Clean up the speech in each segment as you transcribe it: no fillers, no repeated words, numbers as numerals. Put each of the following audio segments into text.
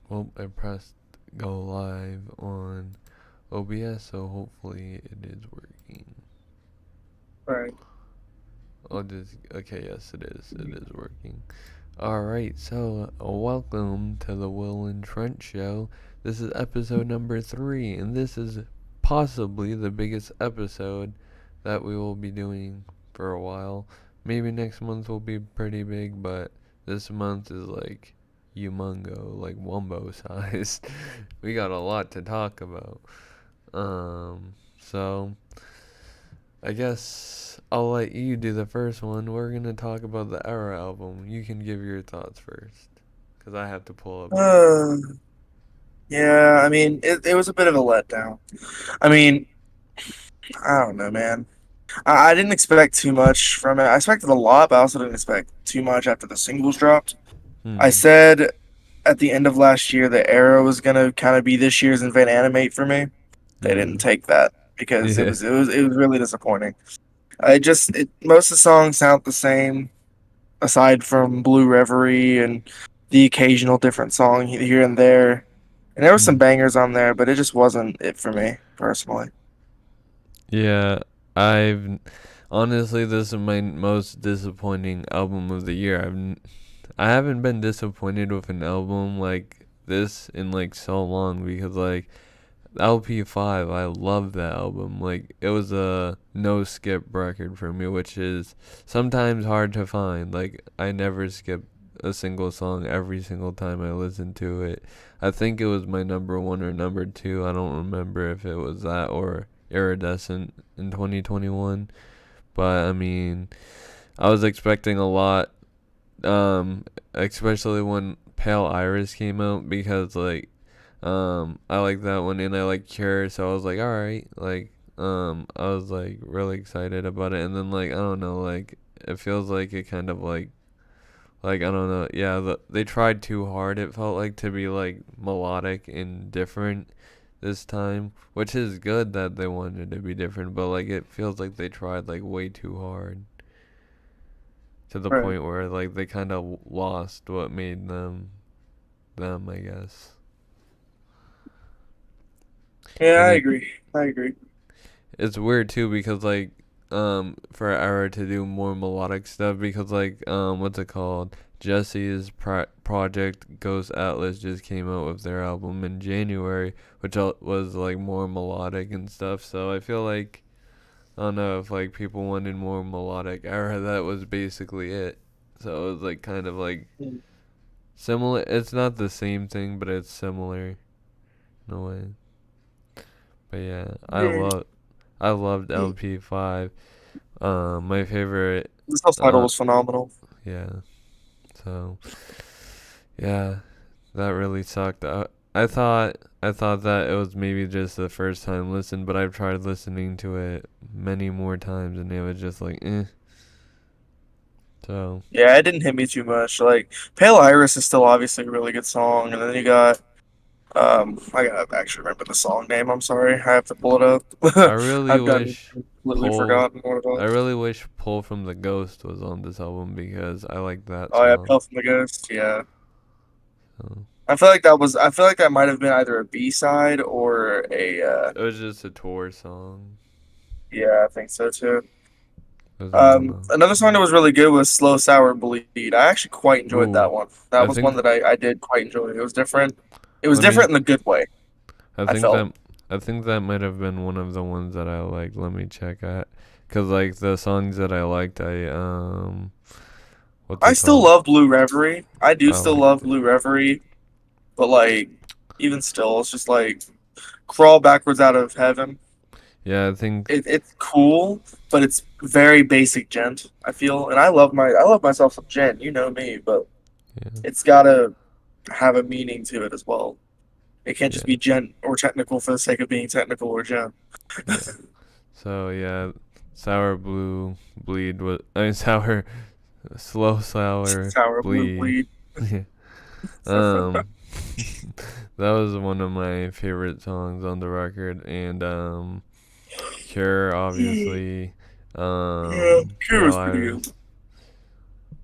Well, I pressed go live on OBS, so hopefully it is working. Right. Okay, yes, it is. It is working. Alright, so welcome to the Will and Trent Show. This is episode number 3, and this is possibly the biggest episode that we will be doing for a while. Maybe next month will be pretty big, but this month is like humongo, like wumbo sized. We got a lot to talk about. So I guess I'll let you do the first one. We're gonna talk about the ERRA album. You can give your thoughts first, cause I have to pull up my. Uh, yeah, I mean, it was a bit of a letdown. I mean, I don't know, man. I didn't expect too much from it. I expected a lot, but I also didn't expect too much after the singles dropped. I Hmm. said at the end of last year that ERRA was gonna kind of be this year's Invent Animate for me. They didn't Hmm. take that because it Yeah. was it was it was really disappointing. Most of the songs sound the same aside from Blue Reverie and the occasional different song here and there. And there were some Hmm. bangers on there, but it just wasn't it for me personally. Yeah. I've honestly, this is my most disappointing album of the year. I haven't been disappointed with an album like this in like so long because like LP5, I love that album. Like it was a no skip record for me, which is sometimes hard to find. Like I never skip a single song every single time I listen to it. I think it was my number 1 or number 2. I don't remember if it was that or Iridescent in 2021. But I mean, I was expecting a lot, especially when Pale Iris came out because like I like that one and I like Cure, so I was like, alright, like, I was like really excited about it, and then like I don't know, like it feels like it kind of like I don't know, yeah, they tried too hard. It felt like to be like melodic and different this time, which is good that they wanted to be different, but like it feels like they tried like way too hard to the Right. point where like they kind of lost what made them, I guess. Yeah, And I it agree. I agree. it's weird too because like for ERRA to do more melodic stuff because like what's it called, Jesse's project Ghost Atlas just came out with their album in January, which was like more melodic and stuff, so I feel like I don't know if like people wanted more melodic ERRA, that was basically it. So it was like kind of like Mm. similar. It's not the same thing, but it's similar in a way. But yeah, Yeah. I loved LP5. My favorite. The self-title Uh, was phenomenal. yeah. So, yeah, that really sucked. I thought that it was maybe just the first time listen, but I've tried listening to it many more times, and it was just like, eh. So, Yeah, it didn't hit me too much. Like Pale Iris is still obviously a really good song, and then you got I gotta actually remember the song name. I'm sorry, I have to pull it I up. really I've done wish completely Pull. forgotten what it I was. really wish Pull from the Ghost was on this album because I like that Oh yeah, song. Puff from the Ghost. Yeah. So, I feel like that might have been either a B side or a it was just a tour song. yeah, I think so too. It was a mono. Another song that was really good was Slow Sour Bleed. I actually quite enjoyed Ooh, that one. That I was one think. that I did quite enjoy. It was different. It was Let me. different in a good way, I I think felt. that. I think that might have been one of the ones that I liked. Let me check at, cause like the songs that I liked, what's I it still called? love Blue Reverie. I do I still love liked it. Blue Reverie, but like even still, it's just like Crawl Backwards Out of Heaven. Yeah, I think. It's cool, but it's very basic gent, I feel. And I love myself some gent, you know me, but Yeah, it's gotta have a meaning to it as well. It can't just yeah, be gent or technical for the sake of being technical or gent. yeah. So yeah, sour blue bleed was. I mean sour, slow sour Sour blue bleed. bleed. Yeah. Um, that was one of my favorite songs on the record, and Cure Yeah, obviously, Cure Pale was pretty Iris. good.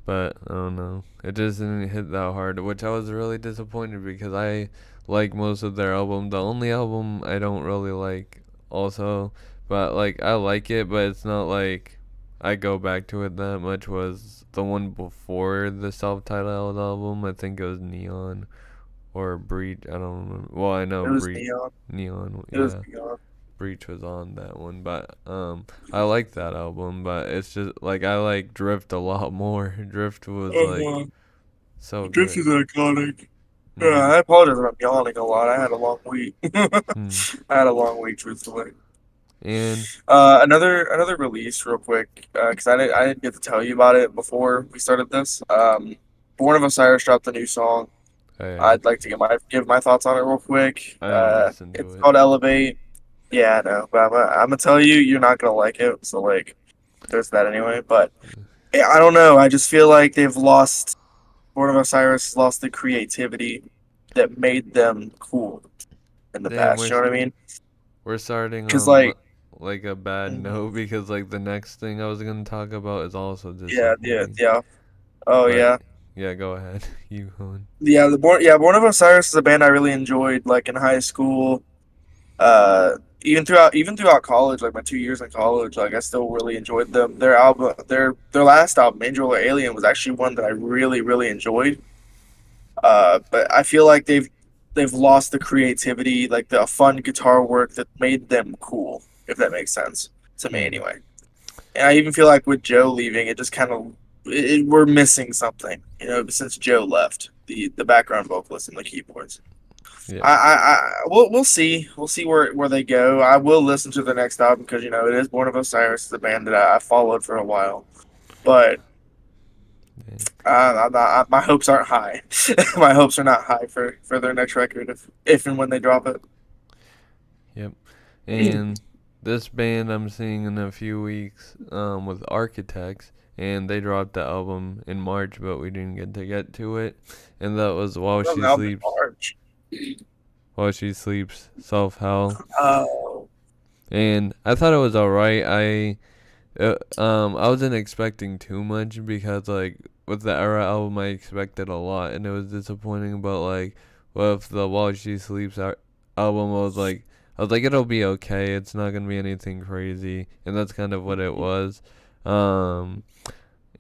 but I don't know. It just didn't hit that hard, which I was really disappointed because I like most of their album. The only album I don't really like, also, but like I like it, but it's not like I go back to it that much. Was the one before the self-titled album? I think it was Neon or Breach. I don't remember. Well, I know It was Breach. Neon. Neon, It was yeah. Neon. Breach was on that one, but I like that album, but it's just like I like Drift a lot more. Drift was like Uh-huh. so This good. is iconic. Yeah, Mhm. I apologize if I'm yawning a lot. I had a long week. I Hmm. had a long week, truthfully. And Another release, real quick, because I didn't get to tell you about it before we started this. Born of Osiris dropped a new song. I I'd like to give my thoughts on it real quick. I didn't listen to It's it. called Elevate. Yeah, I know, but I'm gonna tell you, you're not gonna like it. So like, there's that anyway. But yeah, I don't know. I just feel like they've lost. Born of Osiris lost the creativity that made them cool in the Damn, past. You know what I mean? we're starting Because on like, like a bad mhm, note because like the next thing I was gonna talk about is also yeah, yeah, disappointing. yeah. Oh But yeah. yeah, go ahead. You going? Born of Osiris is a band I really enjoyed like in high school. Even throughout college, like my 2 years in college, like I still really enjoyed them. Their last album, Angel or Alien, was actually one that I really enjoyed. But I feel like they've lost the creativity, like the fun guitar work that made them cool, if that makes sense to me Hmm. anyway. And I even feel like with Joe leaving, it just kind of we're missing something, since Joe left, the background vocalist and the keyboards. Yeah. We'll see. We'll see where they go. I will listen to the next album because it is Born of Osiris, it's a band that I followed for a while. But Dang. my hopes aren't high. My hopes are not high for their next record if and when they drop it. Yep. And this band I'm seeing in a few weeks with Architects, and they dropped the album in March, but we didn't get to it. And that was That album in March. While She Sleeps, Self Hell. Oh, And I thought it was alright. I wasn't expecting too much because like with the ERRA album I expected a lot and it was disappointing. But like with the While She Sleeps album, I was like it'll be okay. It's not gonna be anything crazy, and that's kind of what it was. Um,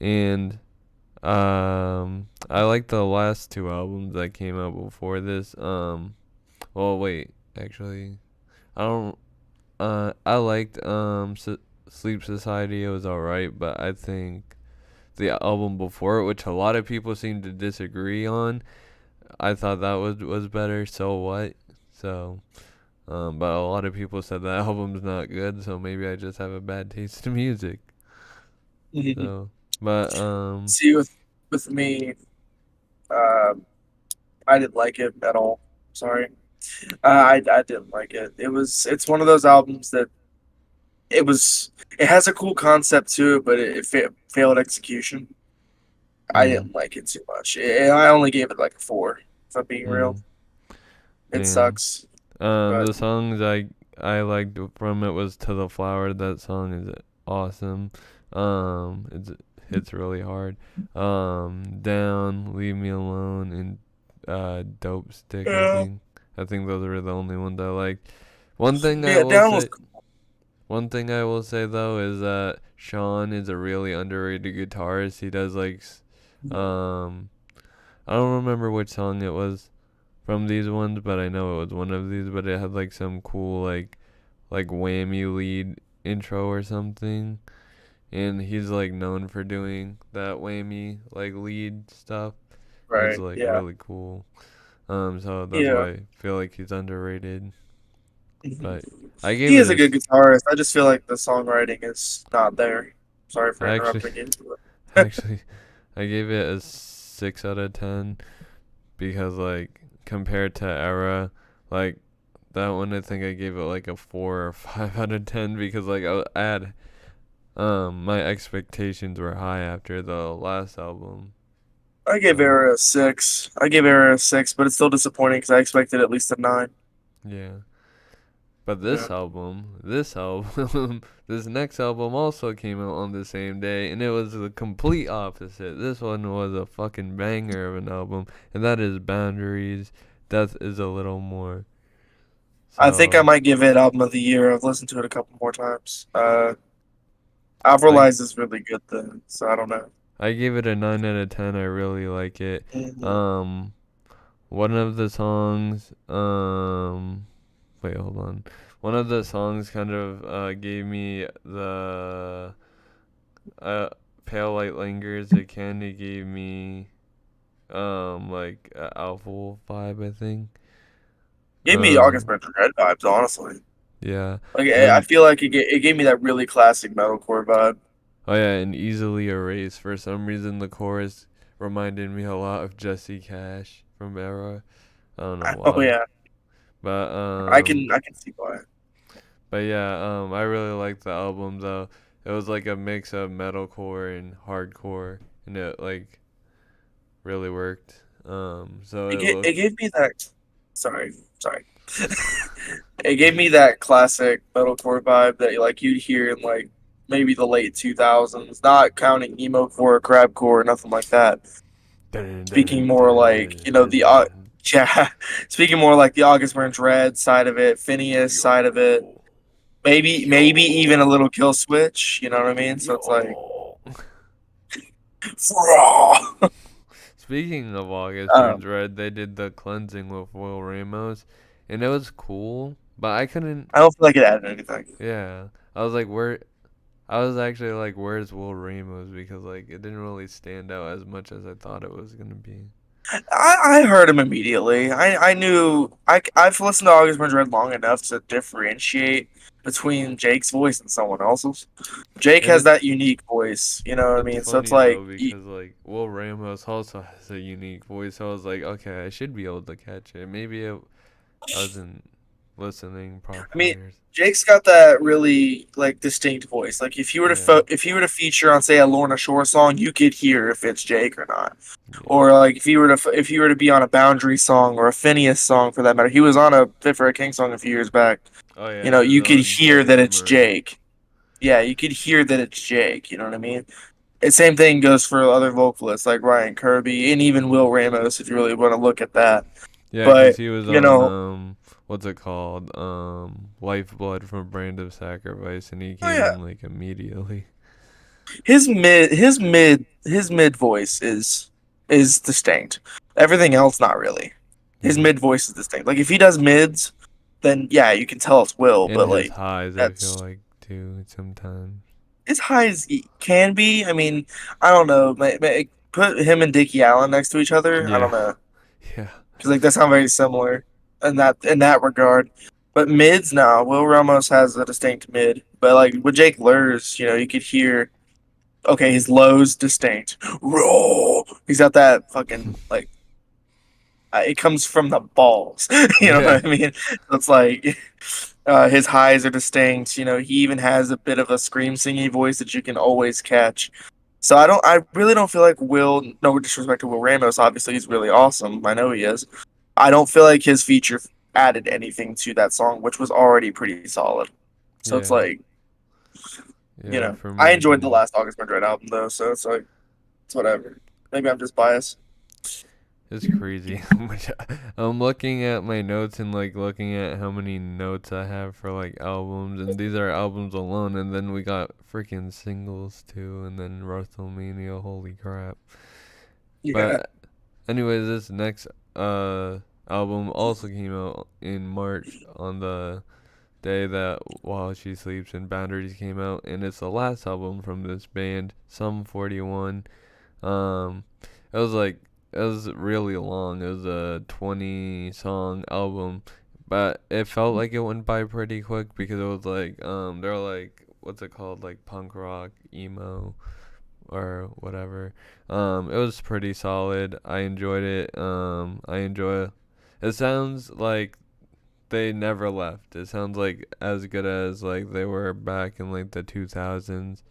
and I like the last two albums that came out before this. Well, wait, actually, I don't. I liked Sleep Society. It was alright, but I think the album before it, which a lot of people seem to disagree on, I thought that was better. So what? So, but a lot of people said that album's not good. So maybe I just have a bad taste in music. mhm. So, but See, with me, um, I didn't like it at all. Sorry, I didn't like it. It's one of those albums that it has a cool concept to it, but it failed execution. I mm, didn't like it too much. I only gave it like a four. If I'm being real, mm, it damn. sucks. But The songs I liked from it was To the Flower. That song is awesome. It's hits really hard. Down, Leave Me Alone, and Dope Stick. yeah, I think those were the only ones I liked. One thing I yeah, will down was say. One thing I will say though is that Sean is a really underrated guitarist. He does like, um, I don't remember which song it was from these ones, but I know it was one of these. But it had like some cool like whammy lead intro or something, and he's like known for doing that whammy like lead stuff. It's right. like Yeah, really cool. So that's yeah. why I feel like he's underrated. Mhm. But I gave He it is a a good guitarist. I just feel like the songwriting is not there. Sorry for I actually interrupting you. actually I gave it a 6 out of 10 because like compared to Era, like that one I think I gave it like a 4 or 5 out of 10 because like I had my expectations were high after the last album. I gave So Era a six. I gave Era a six, but it's still disappointing because I expected at least a nine. yeah. But Yeah. this next album also came out on the same day, and it was the complete opposite. This one was a fucking banger of an album, and that is Boundaries. Death is a little more. I think I So might give it album of the year. I've listened to it a couple more times. I've I realized it's really good though, so I don't know. I gave it a 9 out of 10. I really like it. Hmm. Um, one of the songs. Wait, hold on. One of the songs kind of gave me the uh Pale Light Lingers. It kind of gave me like a Alpha Wolf vibe, I think. Gave me August Um, Burns Red vibes, honestly. yeah, Like I and feel like it gave me that really classic metalcore vibe. oh yeah, and Easily Erased. For some reason, the chorus reminded me a lot of Jesse Cash from ERRA. I don't know Oh why, yeah, but I can see why. I really liked the album though. It was like a mix of metalcore and hardcore, and it like really worked. So it It looked. gave me that. Sorry. It gave me that classic metalcore vibe that like you'd hear in like maybe the late 2000s, not counting emo core, crabcore, nothing like that. Speaking more like yeah, speaking more like the August Burns Red side of it, Phineas side of it, Yo, maybe even a yo, little Kill Switch. You know what I mean? So it's like, yo. I Speaking of August don't know. Burns Red, they did the cleansing with Will Ramos, and it was cool, but I couldn't. I don't feel like it added anything. Yeah, I was like, where? I was actually like, where's Will Ramos? Because like it didn't really stand out as much as I thought it was gonna be. I heard him immediately. I knew I've listened to August Burns Red long enough to differentiate between Jake's voice and someone else's. Jake And has that unique voice, you know what I it's mean? So it's funny like, though because like Will Ramos also has a unique voice. So I was like, okay, I should be able to catch it. I wasn't listening I mean, properly. Or, Jake's got that really like distinct voice. Like yeah, if you were to feature on say a Lorna Shore song, you could hear if it's Jake or not. yeah. Or like if you were to be on a Boundary song or a Phineas song for that matter, he was on a Fit for a King song a few years back. Oh You yeah, know, he was you could on hear that it's Humor. Jake. Yeah, you could hear that it's Jake. You know what I mean? And same thing goes for other vocalists like Ryan Kirby and even Will Ramos if you really want to look at that. Yeah, because But he was you on know, what's it called? Lifeblood from Brand of Sacrifice, and he oh came yeah, in like immediately. his mid voice is distinct. Everything else not really. His Yeah, mid voice is distinct. Like if he does mids, then yeah, you can tell it's Will. and But his like highs, I feel that's like too sometimes. as high as he can be. I mean, I don't know. Put him and Dickie Allen next to each other. I Yeah, don't know yeah. because like they sound very similar in that regard. But mids, no. Will Ramos has a distinct mid, but like with Jake Lurs, you know, you could hear okay, his lows distinct. Raw. He's got that fucking like it comes from the balls. You know Yeah. what I mean? So it's like his highs are distinct. You know, he even has a bit of a scream singy voice that you can always catch. So I really don't feel like Will. No disrespect to Will Ramos. Obviously, he's really awesome. I know he is. I don't feel like his feature added anything to that song, which was already pretty solid. So it's Yeah. like, you Yeah, know, for I me it enjoyed the didn't. last August Burnt Red album though. So it's like, it's whatever. Maybe I'm just biased. It's crazy how much I'm looking at my notes and like looking at how many notes I have for like albums, and these are albums alone, and then we got freaking singles too, and then Wrestlemania, holy crap. Yeah. But anyways, this next album also came out in March on the day that While She Sleeps and Boundaries came out, and it's the last album from this band, Sum 41. Um, it was like it was really long. It was a 20 song album, but it felt like it went by pretty quick because it was like they're like what's it called, like punk rock emo or whatever. It was pretty solid. I enjoyed it. I enjoy. It sounds like they never left. It sounds like as good as like they were back in like the 2000s,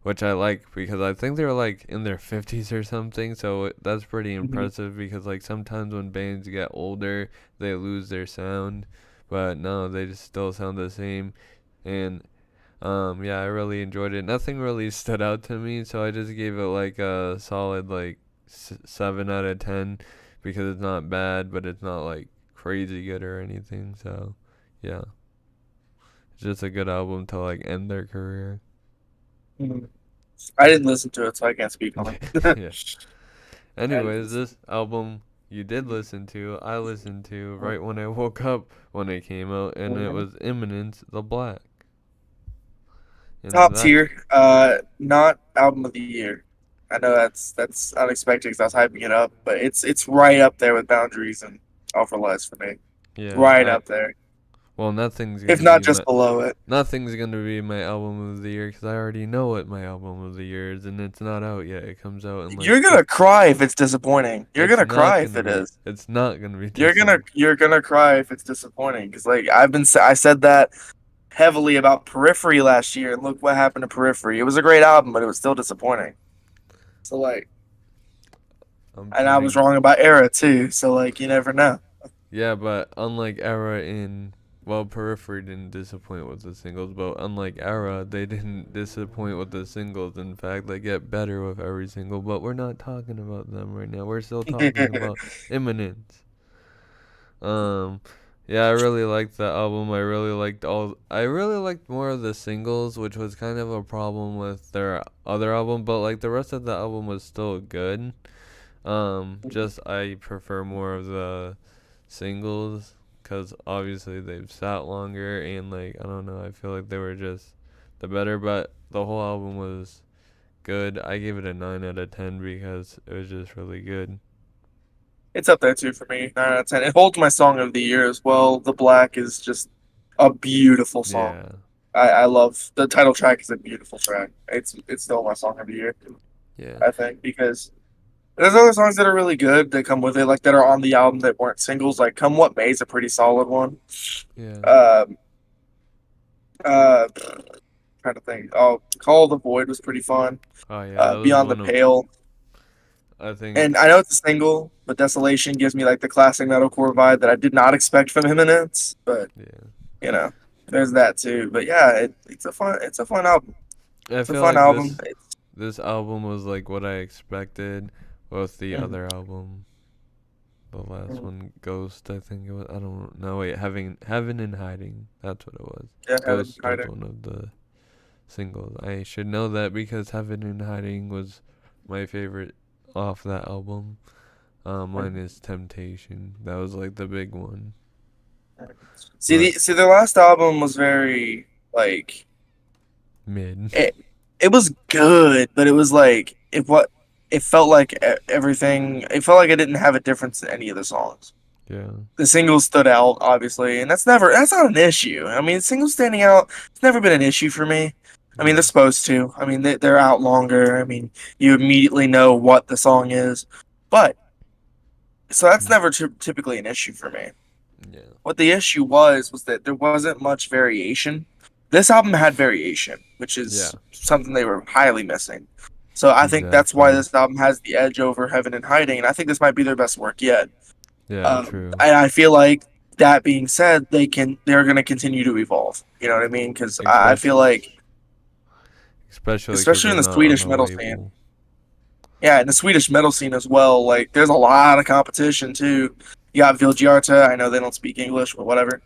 which I like because I think they were like in their 50s or something. So that's pretty Mhm. impressive because like sometimes when bands get older, they lose their sound. but no, they just still sound the same. And yeah, I really enjoyed it. Nothing really stood out to me, so I just gave it like a solid like 7 out of 10 because it's not bad, but it's not like crazy good or anything. So yeah, it's just a good album to like end their career. Mhm. I didn't listen to it, so I can't speak on it. Yeah. I didn't Anyways, listen. this album you did listen to, I listened to Mhm. right when I woke up when it came out, and it Mhm. was Eminence the Black. And Top that, tier, not album of the year. I know that's unexpected because I was hyping it up, but it's right up there with Boundaries and All for Less for me. yeah, Right up there, nothing's if gonna not be just my below it. nothing's gonna be my album of the year because I already know what my album of the year is, and it's not out yet. It comes out in like You're gonna cry if it's disappointing. You're it's gonna not cry if gonna it be. is. It's not gonna be You're gonna disappointing. you're gonna cry if it's disappointing because like I said that heavily about Periphery last year, and look what happened to Periphery. It was a great album, but it was still disappointing. So like, I'm and I was putting wrong about Era too. So like, you never know. Yeah, but unlike ERRA Periphery didn't disappoint with the singles, but unlike ERRA, they didn't disappoint with the singles. In fact, they get better with every single, but we're not talking about them right now. We're still talking about Imminence. Um, yeah, I really liked that album. I really liked more of the singles, which was kind of a problem with their other album, but like the rest of the album was still good. Just I prefer more of the singles because obviously they've sat longer and like I don't know, I feel like they were just the better, but the whole album was good. I gave it a 9 out of 10 because it was just really good. It's up there too for me. 9 out of 10. It holds my song of the year as well. The Black is just a beautiful song. Yeah, I love the title track is a beautiful track. It's still my song of the year, yeah, I think, because there's other songs that are really good that come with it, like that are on the album that weren't singles. Like "Come What May" is a pretty solid one. yeah. Um, uh, trying to think. Oh, "Call the Void" was pretty fun. Oh yeah, that was "Beyond the one of Pale," I think. and I know it's a single, but "Desolation" gives me like the classic metalcore vibe that I did not expect from Eminence. But Yeah, you know, there's that too. But yeah, it's a fun album. I It's a feel fun like album. this album was like what I expected with the Mhm. other album. The last one, Ghost, I think it was. I don't know. Wait, Heaven in Hiding. That's what it was. Yeah, Heaven Ghost was Hider. one of the singles. I should know that because Heaven in Hiding was my favorite off that album. Mine is Temptation. That was like the big one. But See, their last album was very like mid. it. It was good, but it was like it felt like everything. It felt like it didn't have a difference in any of the songs. Yeah. The singles stood out, obviously, and that's not an issue. I mean, singles standing out, it's never been an issue for me. I mean, they're Yeah. supposed to. I mean, they're out longer. I mean, you immediately know what the song is, but so that's Mm. never typically an issue for me. Yeah. What the issue was that there wasn't much variation. This album had variation, which Yeah. is something they were highly missing. So I think that's why Exactly. this album has the edge over Heaven and Hiding, and I think this might be their best work yet. Yeah. True. And I feel like that being said, they're going to continue to evolve. You know what I mean? Because I feel Especially, like, especially because especially in they're the not on Swedish the metal scene, label. yeah, in the Swedish metal scene as well, like there's a lot of competition too. You got Vilgiarta. I know they don't speak English, but whatever.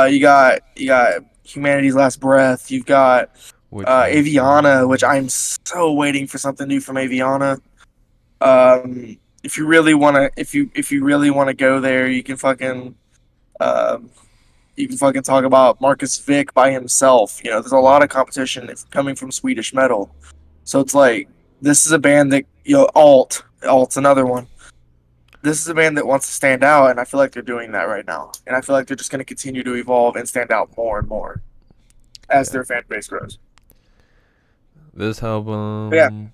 You got Humanity's Last Breath. You've got Which I Aviana, which sucks. I'm so waiting for something new from Aviana. If you really wanna go there, um, you can fucking talk about Marcus Vick by himself. You know, there's a lot Yeah. of competition coming from Swedish metal, so it's like this is a band that Alt's another one. This is a band that wants to stand out, and I feel like they're doing that right now. And I feel like they're just going to continue to evolve and stand out more and more as Yeah. their fan base grows. This But yeah, album.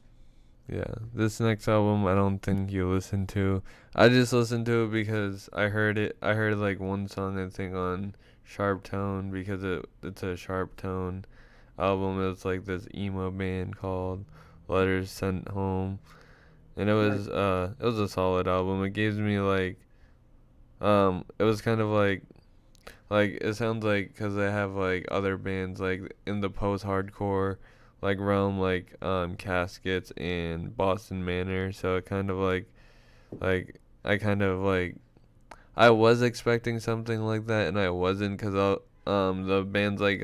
Yeah. This next album, I don't think you listen to. I just listened to it because I heard it. I heard like one song I think on Sharp Tone because it's a Sharp Tone album. It's like this emo band called Letters Sent Home, and it was a solid album. It gives me like it was kind of Like it sounds like because they have like other bands like in the post-hardcore like realm, like Caskets and Boston Manor. So it kind of like I kind of like I was expecting something like that, and I wasn't because the bands like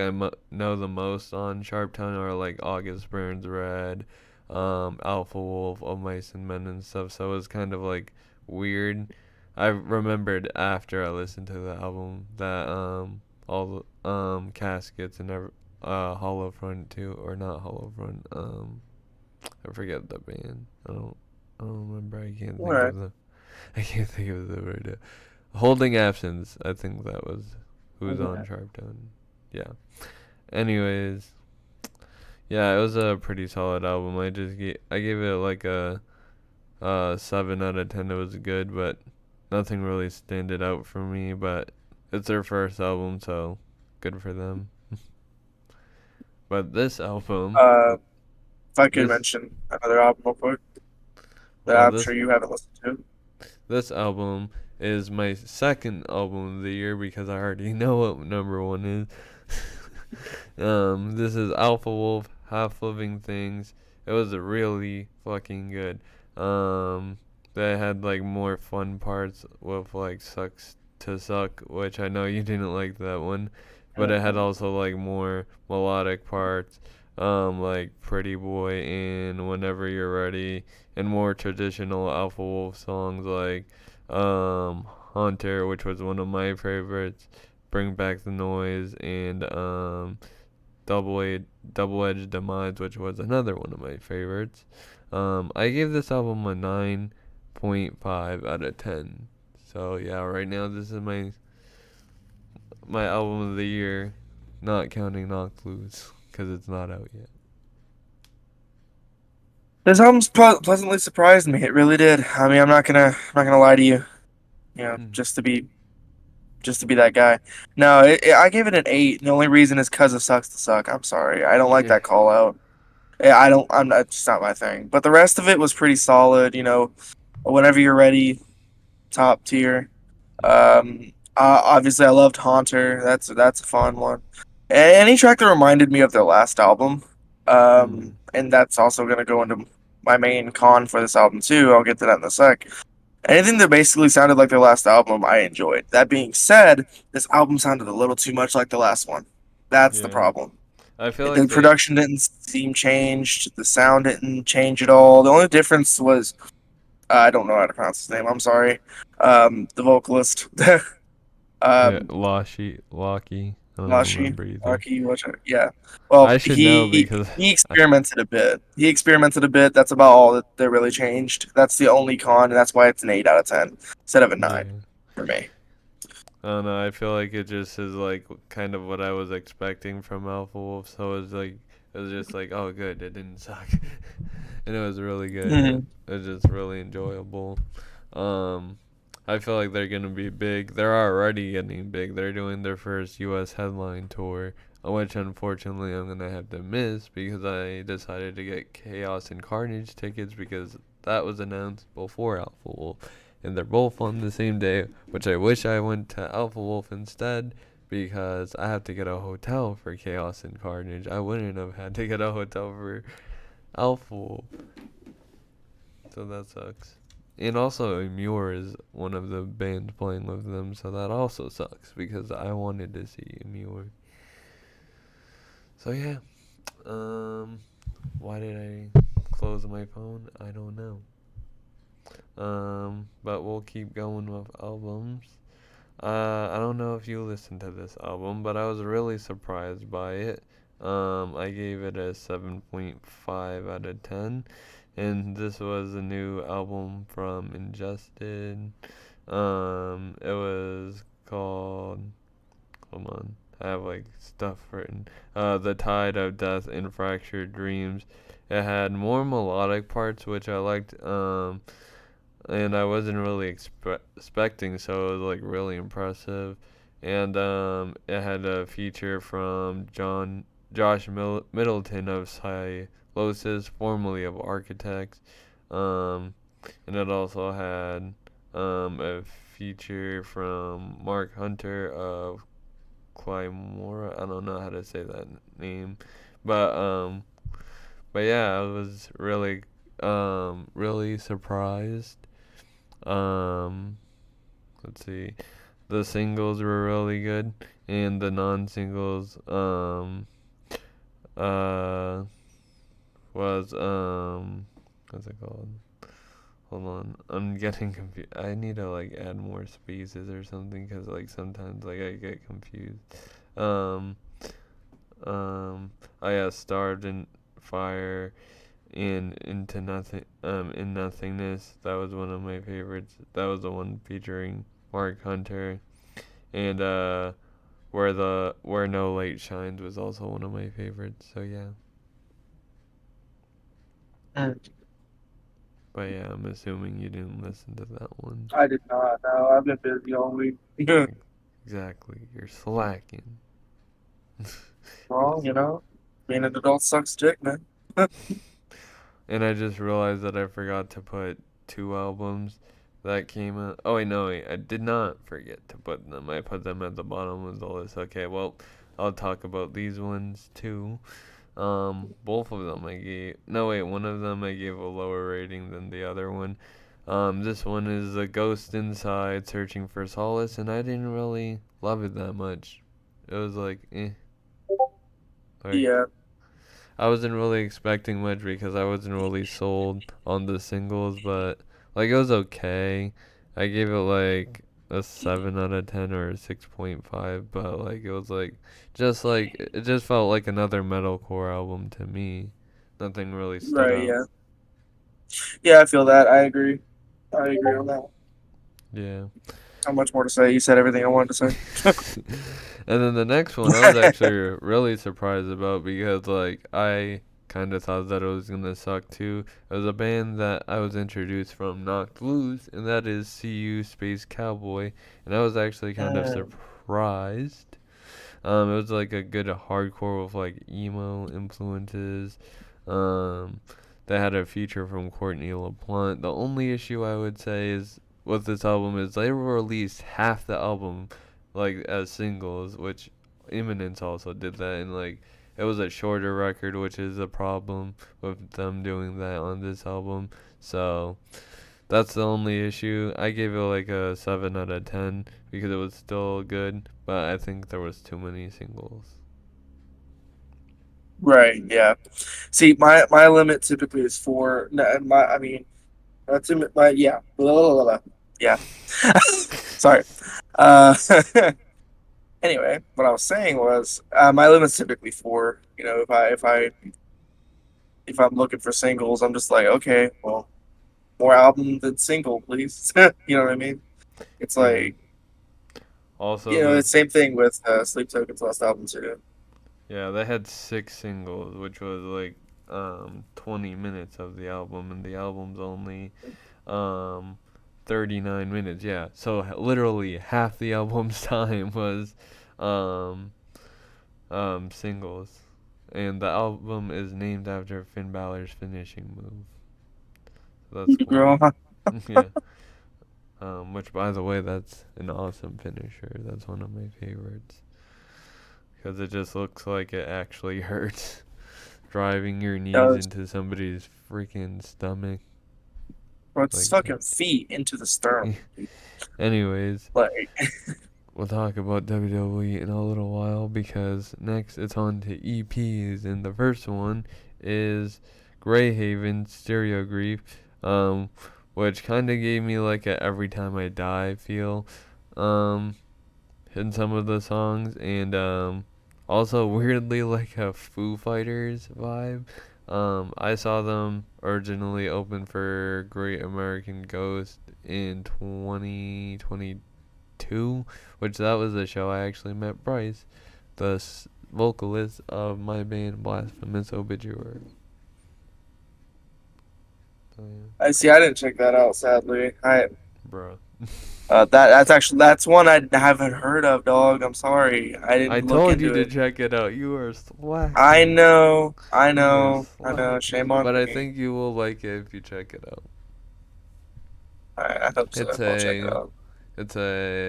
know the most on Sharptown are like August Burns Red, Alpha Wolf, Of Mice and Men and stuff. So it was kind of like weird. I remembered after I listened to the album that all the Caskets and Hollow Front too, or not Hollow Front. I forget the band. I don't remember. I can't All think right. of the I can't think of the right now. Holding Absence, I think that was who's on Sharptown. Yeah. Anyways, yeah, it was a pretty solid album. I gave it like a 7 out of 10. It was good, but nothing really standed out for me. But it's their first album, so good for them. But this album, If I could this mention another album real quick that well I'm this sure you haven't listened to. this album is my second album of the year because I already know what number one is. This is Alpha Wolf, Half Living Things. It was really fucking good. They had like more fun parts with like Sucks to Suck, which I know you didn't like that one, but it had Mhm. also like more melodic parts, like Pretty Boy and Whenever You're Ready, and more traditional Alpha Wolf songs like Hunter, which was one of my favorites, Bring Back the Noise, and Double Edged Demise, which was another one of my favorites. I gave this album a 9.5 out of 10. So yeah, right now this is my album of the year, not counting Knocked Loose because it's not out yet. This album's pleasantly surprised me. It really did. I mean, I'm not gonna lie to you. You know, Hmm. just to be that guy. No, I gave it an 8. And the only reason is because it sucks to suck. I'm sorry. I don't like Yeah. that call out. Yeah, I don't. I'm not. It's just not my thing. But the rest of it was pretty solid. Whenever you're ready, top tier. Obviously, I loved Haunter. That's a fun one. Any track that reminded me of their last album. Hmm. And that's also gonna go into my main con for this album too. I'll get to that in a sec. Anything that basically sounded like their last album, I enjoyed. That being said, this album sounded a little too much like the last one. That's the Yeah. problem. I feel The like they. production didn't seem changed. The sound didn't change at all. The only difference was I don't know how to pronounce his name. I'm sorry. The vocalist, Yeah, um, Locky. I don't Lashi, remember either. Aki, yeah. Well, I should know he because he experimented a bit. He experimented a bit. That's about all that really changed. That's the only con, and that's why it's an 8 out of 10 instead of a 9 yeah. for me. I don't know. I feel like it just is like kind of what I was expecting from Alpha Wolf. So it was just like, oh, good, it didn't suck, and it was really good. Mhm. It was just really enjoyable. Um, I feel like they're gonna be big. They're already getting big. They're doing their first U.S. headline tour, which unfortunately I'm gonna have to miss because I decided to get Chaos and Carnage tickets because that was announced before Alpha Wolf, and they're both on the same day, which I wish I went to Alpha Wolf instead because I have to get a hotel for Chaos and Carnage. I wouldn't have had to get a hotel for Alpha Wolf, so that sucks. And also, Muir is one of the bands playing with them, so that also sucks because I wanted to see Muir. So yeah, um, why did I close my phone? I don't know. But we'll keep going with albums. I don't know if you listened to this album, but I was really surprised by it. I gave it a 7.5 out of 10, and this was a new album from Ingested. It was called, hold on, I have like stuff written. The Tide of Death and Fractured Dreams. It had more melodic parts, which I liked. And I wasn't really expecting, so it was like really impressive. And it had a feature from Josh Middleton of Silosis, formerly of Architects. Um, and it also had a feature from Mark Hunter of Clymora. I don't know how to say that name, but but yeah, I was really surprised. Um, let's see, the singles were really good, and the non-singles uh was what's it called? Hold on, I'm getting confused. I need to like add more spaces or something because like sometimes like I get confused. Um, I got Starved in Fire and In Nothingness. That was one of my favorites. That was the one featuring Mark Hunter, and Where No Light Shines was also one of my favorites. So yeah, Mm. but yeah, I'm assuming you didn't listen to that one. I did not. No, I've been busy all week. Exactly, you're slacking. Well, being an adult sucks dick, man. And I just realized that I forgot to put two albums that came out. Oh wait, no, wait, I did not forget to put them. I put them at the bottom of the list. Okay, well, I'll talk about these ones too. Both of them I gave. No wait, one of them I gave a lower rating than the other one. This one is A Ghost Inside, Searching for Solace, and I didn't really love it that much. It was like, eh. Like, Yeah, I wasn't really expecting much because I wasn't really sold on the singles, but like it was okay. I gave it like a 7 out of 10 or a 6.5, but like it was like it just felt like another metalcore album to me. Nothing really stood right, out. yeah. Yeah, I feel that. I agree. I agree on that. Yeah. Not much more to say. You said everything I wanted to And then the next one I was say. actually really surprised about because like I kind of thought that it was gonna suck too. It was a band that I was introduced from Knocked Loose, and that is CU Space Cowboy, and I was actually kind of Mm, surprised. It was like a good hardcore with like emo influences. Um, they had a feature from Courtney LaPlante. The only issue I would say is with this album is they released half the album like as singles, which Eminence also did that, and like it was a shorter record, which is a problem with them doing that on this album. So that's the only issue. I gave it like a 7 out of 10 because it was still good, but I think there was too many singles. right, yeah. See, my limit typically is four. No, I mean, that's my yeah. Blah, blah, blah, blah. Yeah. Sorry. Uh, anyway, what I was saying was my limit's typically four. If I'm looking for singles, I'm just like, okay, well, more album than single, please. You know what I mean? It's Yeah. like, Also the the same thing with Sleep Token's last album too. yeah, they had 6 singles, which was like 20 minutes of the album, and the album's only um 39 minutes. Yeah. So literally half the album's time was um singles. And the album is named after Finn Balor's finishing move. So that's cool. Girl, Yeah. Which by the way, that's an awesome finisher. That's one of my favorites because it just looks like it actually hurts. Driving your knees does into somebody's freaking stomach. bro, it's Like, fucking feet into the sternum. anyways, Like, we'll talk about WWE in a little while because next it's on to EPs, and the first one is Greyhaven Stereo Grief, which kind of gave me like a Every Time I Die feel, um, in some of the songs, and also weirdly like a Foo Fighters vibe. I saw them originally open for Great American Ghost in 2022, which that was the show I actually met Bryce, the vocalist of my band Blasphemous Obituary. So yeah, I see. I didn't check that out. Sadly, bro. that's one I haven't heard of, dog. I'm sorry. I I didn't look told you into to it. check it out. You are I slacking. know. I You are know. I know. Shame slacking. on But I me. think you will like it if you check it out. I hope so. It's I'll check it a out. it's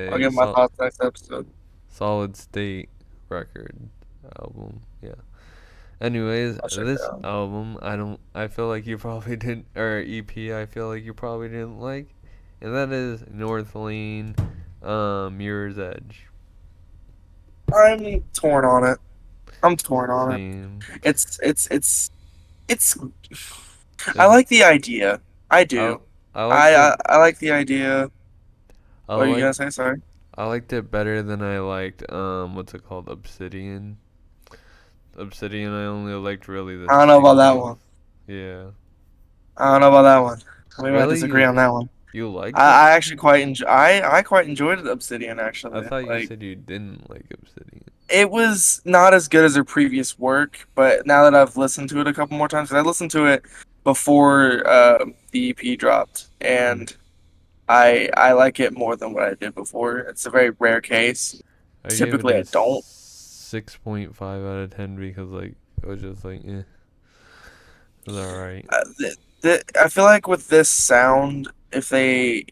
I'll a give my thoughts next episode. solid state. record album. Yeah. Anyways, I'll check it this out. album I feel like you probably didn't, or EP I feel like you probably didn't like, and that is North Lane, Mirror's Edge. I'm torn on it. I'm torn on it. Same. It's it's it's it's. I It's like the idea. I I do. I liked it. I like the idea. I What are you like gonna say? Sorry. I liked it better than I liked what's it called, Obsidian. Obsidian I only liked really the I don't know about that singles. one. Yeah. I don't know about that one. We might Really, disagree on that one. you liked I Obsidian? actually quite enjoy. I quite enjoyed Obsidian I actually. thought you Like said you didn't like Obsidian. it was not as good as their previous work, but now that I've listened to it a couple more times, 'cause I listened to it before the EP dropped, Mm. and I like it more than what I did before. It's a very rare case. I gave it Typically, a I don't. 6.5 out of 10 because like it was just like it was alright. I feel like with this sound, if they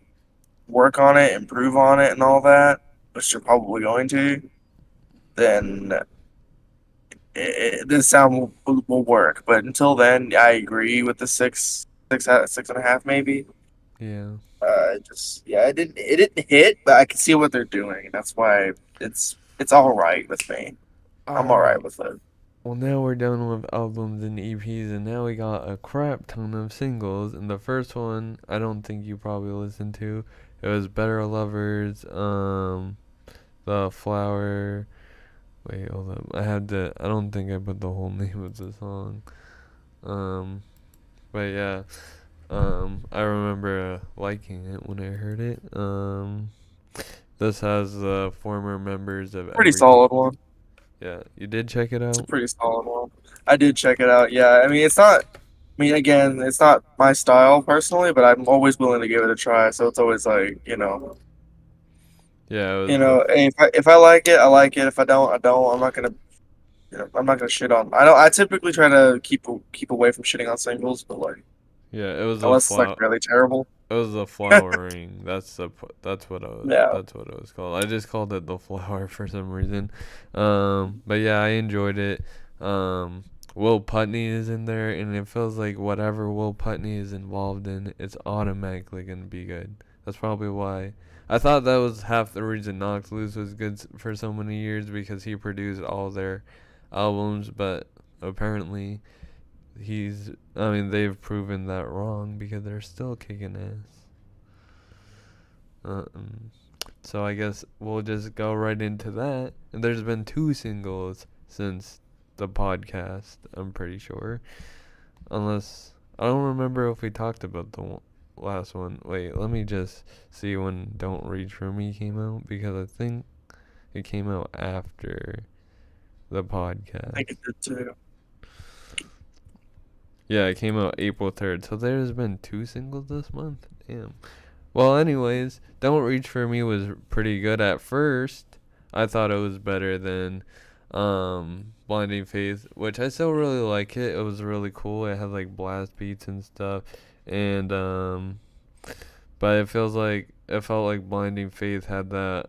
work on it, improve on it, and all that, which they're probably going to, then this sound will work. But until then, I agree with the six and a half, maybe. Yeah. Just yeah, it didn't hit, but I can see what they're doing. That's why it's all right with me. I'm all right Alright. with it. Well, now we're done with albums and EPs, and now we got a crap ton of singles. And the first one, I don't think you probably listened to. It was Better Lovers, The Flower. Wait, hold up. I don't think I put the whole name of the song. Um, but yeah, I remember liking it when I heard it. This has the former members of Pretty every. solid one. Yeah, you did check it It's a out? pretty solid one. I did check it out. Yeah, I mean it's not. I mean again, it's not my style personally, but I'm always willing to give it a try. So it's always like Yeah, it was hey, if I like it, I like it. If I don't, I don't. I'm not gonna I'm not gonna shit on. I don't. I typically try to keep away from shitting on singles, but like yeah, it was a unless it's like flower. really terrible. It was the flowering. Yeah, that's what it was called. I just called it the flower for some reason. But yeah, I enjoyed it. Um, Will Putney is in there, and it feels like whatever Will Putney is involved in, it's automatically gonna be good. That's probably why. I thought that was half the reason Knocked Loose was good for so many years because he produced all their albums, but apparently I mean, they've proven that wrong because they're still kicking ass. Um, so I guess we'll just go right into that. And there's been two singles since the podcast, I'm pretty sure. Unless, I don't remember if we talked about the last one. Wait, let me just see when Don't Reach For Me came out because I think it came out after the I podcast. think it did too. Yeah, it came out April 3rd. So there's been two singles this month. Damn. Well, anyways, Don't Reach For Me was pretty good at first. I thought it was better than Blinding Faith, which I still really like it. It was really cool. It had like blast beats and stuff. And but it felt like Blinding Faith had that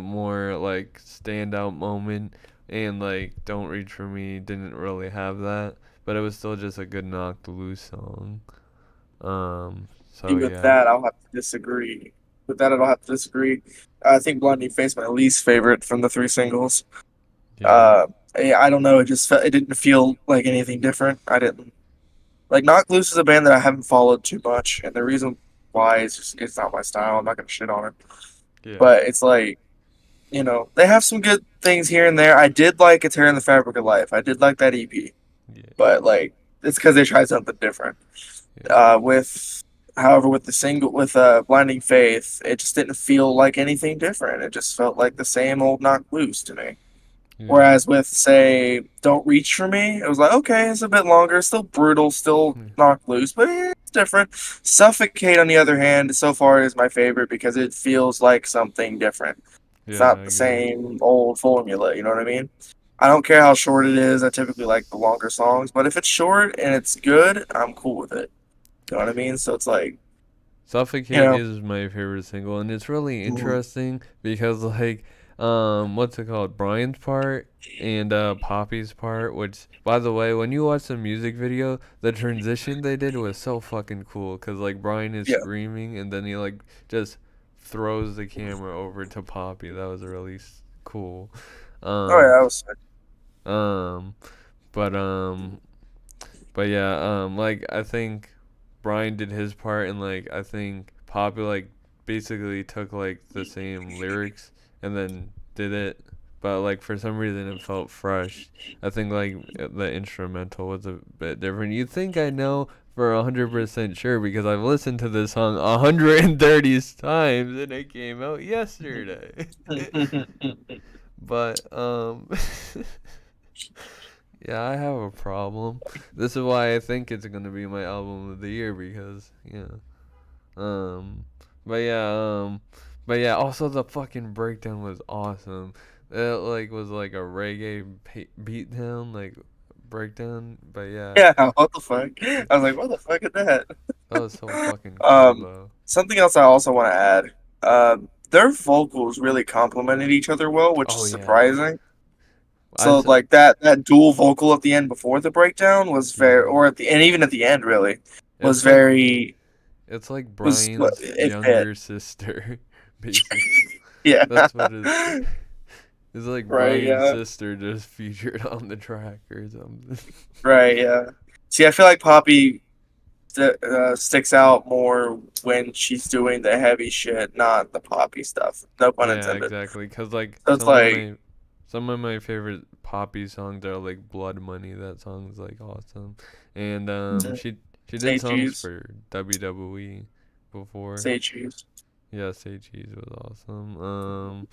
more like standout moment, and like Don't Reach For Me didn't really have that, but it was still just a good Knocked Loose song. See, So with yeah. that, I'll have to disagree. With that, I'll have to disagree. I think Blondie Face my least favorite from the three singles. Yeah. I don't know. It didn't feel like anything different. I didn't like Knock Loose is a band that I haven't followed too much, and the reason why is just it's not my style. I'm not gonna shit on it, Yeah. but it's like they have some good things here and there. I did like A Tear in the Fabric of Life. I did like that EP, Yeah. but like it's because they tried something different. Yeah. However, with the single with Blinding Faith, it just didn't feel like anything different. It just felt like the same old Knock Loose to me. Yeah. Whereas with, say, Don't Reach For Me, it was like, okay, it's a bit longer, still brutal, still Yeah. knocked loose, but it's different. Suffocate, on the other hand, so far is my favorite because it feels like something different. It's Yeah, I not the agree. same old formula, you know what I mean? I don't care how short it is. I typically like the longer songs, but if it's short and it's good, I'm cool with it. You know what I mean? So it's like, you Suffocate know, is my favorite single, and it's really mhm. interesting because like what's it called? Brian's part and Poppy's part, which by the way, when you watch the music video, the transition they did was so fucking cool cuz like Brian is Yeah. screaming and then he like just throws the camera over to Poppy. That was really cool. Oh Um yeah, that was sick. um but but yeah, like I think Brian did his part, and like I think Poppy like basically took like the same lyrics and then did it, but like for some reason it felt fresh. I think like the instrumental was a bit different. You think I know for 100% sure because I've listened to this song 130 times and it came out yesterday. But yeah, I have a problem. This is why I think it's gonna be my album of the year because yeah. Um, but yeah, but yeah. Also, the fucking breakdown was awesome. It like was like a reggae beatdown, like breakdown. But yeah, Yeah, what the fuck? I was like, what the fuck is that? that was so fucking cool Um, though. Something else I also want to add. Their vocals really complemented each other well, which is Oh yeah, surprising. I So s- like that dual vocal at the end before the breakdown was very, yeah. or at the and even at the end really was It's like very Brian's it fit. younger sister, basically. Yeah. That's what it is. It's like Right. Brian's Yeah. sister just featured on the track or something. Right. Yeah. See, I feel like Poppy sticks out more when she's doing the heavy shit, not the Poppy stuff. No pun Yeah, intended. exactly. Cause like So it's like, some of my favorite Poppy songs are like Blood Money. That song's like awesome. And she did say songs cheese, for WWE before. say cheese. Yeah, Say Cheese was awesome.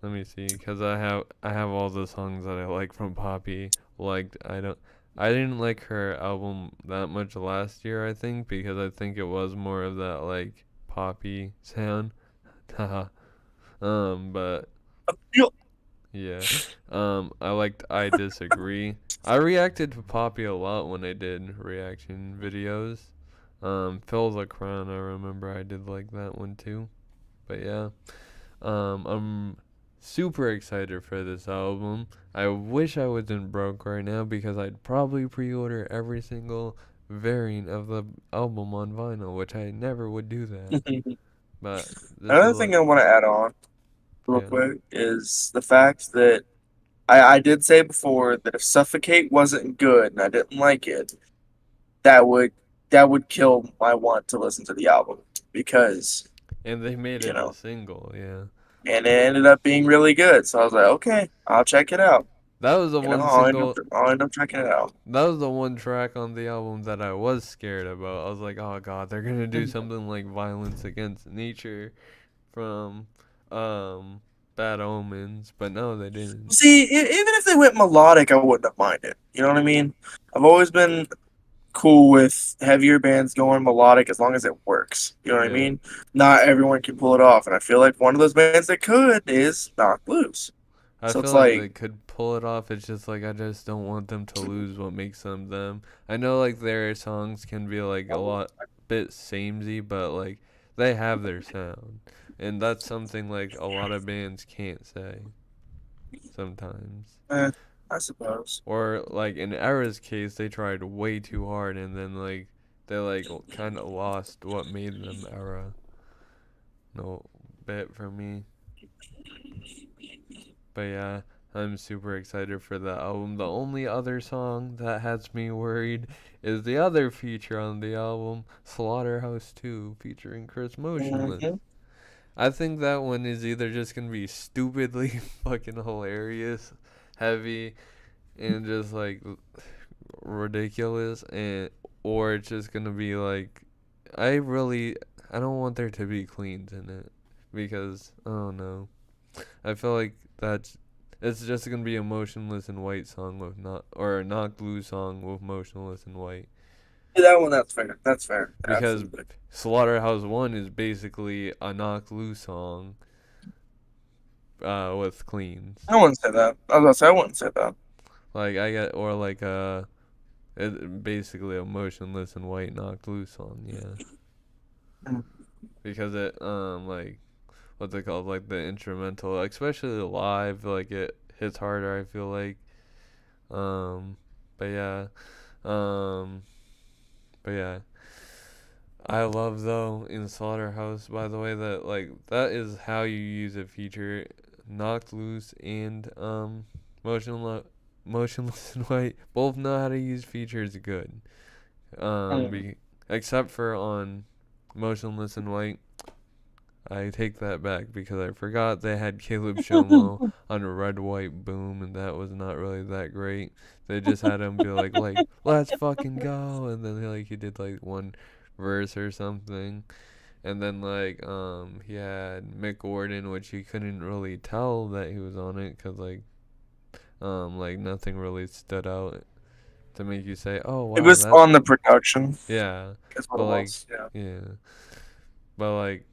Let me see, cause I have all the songs that I like from Poppy. Like I didn't like her album that much last year. I think because I think it was more of that like Poppy sound. Haha. But Yo. yeah. I liked I Disagree. I reacted to Poppy a lot when I did reaction videos. Phil the Crown, I remember I did like that one too. But yeah. I'm super excited for this album. I wish I wasn't broke right now because I'd probably pre-order every single variant of the album on vinyl, which I never would do that. But this is Another thing like I want to add on real yeah. quick is the fact that I did say before that if Suffocate wasn't good and I didn't like it, that would that would kill my want to listen to the album because And they made you it a know, single, yeah. and it ended up being really good. So I was like, okay, I'll check it out. That was the You know, one single I'll end up checking it out. that was the one track on the album that I was scared about. I was like, "Oh god, they're going to do something like Violence Against Nature from um Bad Omens." But no, they didn't. See, even if they went melodic, I wouldn't have minded. You know what I mean? I've always been cool with heavier bands going melodic as long as it works. You know what I Yeah. mean? Not everyone can pull it off, and I feel like one of those bands that could is Knock Loose. I So feel it's like they like, could pull it off. It's just like I just don't want them to lose what makes them them. I know like their songs can be like a lot bit samey, but like they have their sound. And that's something like a lot of bands can't say sometimes. eh, I suppose. Or like in ERRA's case, they tried way too hard and then like they like kind of lost what made them ERRA. No bit for me. But yeah, I'm super excited for the album. The only other song that has me worried is the other feature on the album, Slaughterhouse 2, featuring Chris Motionless. Hmm. I think that one is either just gonna be stupidly fucking hilarious, heavy, and just like ridiculous, and or it's just gonna be like, I really, I don't want there to be cleans in it because I don't know. I feel like that's it's just gonna be a motionless in white song with not or a knocked blue song with motionless in white Yeah, that one, that's fair. That's fair. because Absolutely. Slaughterhouse One is basically a knocked loose song with cleans. I wouldn't say that. I was gonna say I wouldn't say that. Like I get or like basically a motionless in white knocked loose song, yeah. Mm. Because it like what's it called, like the instrumental, especially live, like it hits harder. I feel like, um, but yeah, um, but yeah. I love though in Slaughterhouse, by the way, that like that is how you use a feature, knocked loose and motionless, motionless and white both know how to use features good. Mm. Be, except for on motionless and white, I take that back because I forgot they had Caleb Shomo on a red white boom, and that was not really that great. They just had him be like let's fucking go, and then like he did like one verse or something, and then he had Mick Gordon, which you couldn't really tell that he was on it because like nothing really stood out to make you say, oh It wow, was that, on the production. yeah, Is what but it like, was. Yeah. yeah, but like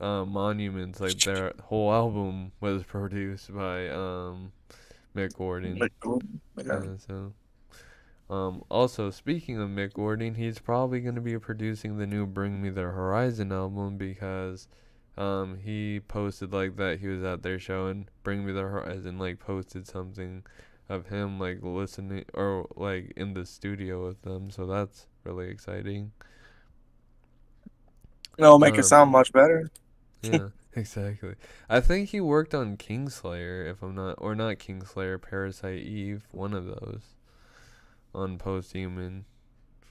Monuments, like their whole album was produced by Mick Gordon. Like, cool. Yeah. Yeah, so also speaking of Mick Gordon, he's probably gonna be producing the new Bring Me the Horizon album because he posted like that he was at their show and Bring Me the Horizon like posted something of him like listening or like in the studio with them, so that's really exciting. It'll make it Um sound much better. Yeah, exactly. I think he worked on Kingslayer, if I'm not, or not Kingslayer, Parasite Eve, one of those, on Posthuman,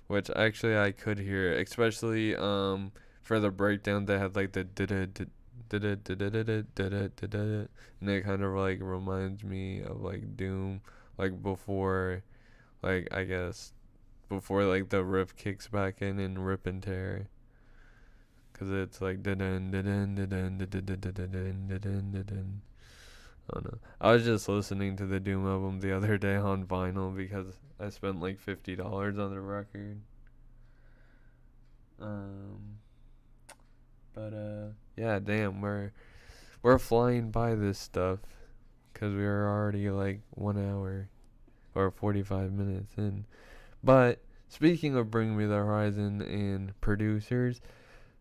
which actually I could hear, especially for the breakdown they had like the and it kind of like reminds me of like Doom, like before, like I guess before like the riff kicks back in Rip and Tear. Cause it's like dun dun dun dun dun dun dun dun dun dun dun dun. Oh no! I was just listening to the Doom album the other day on vinyl because I spent like $50 on the record. Um, but yeah, damn, we're flying by this stuff because we are already like 1 hour or 45 minutes in. But speaking of Bring Me the Horizon and producers,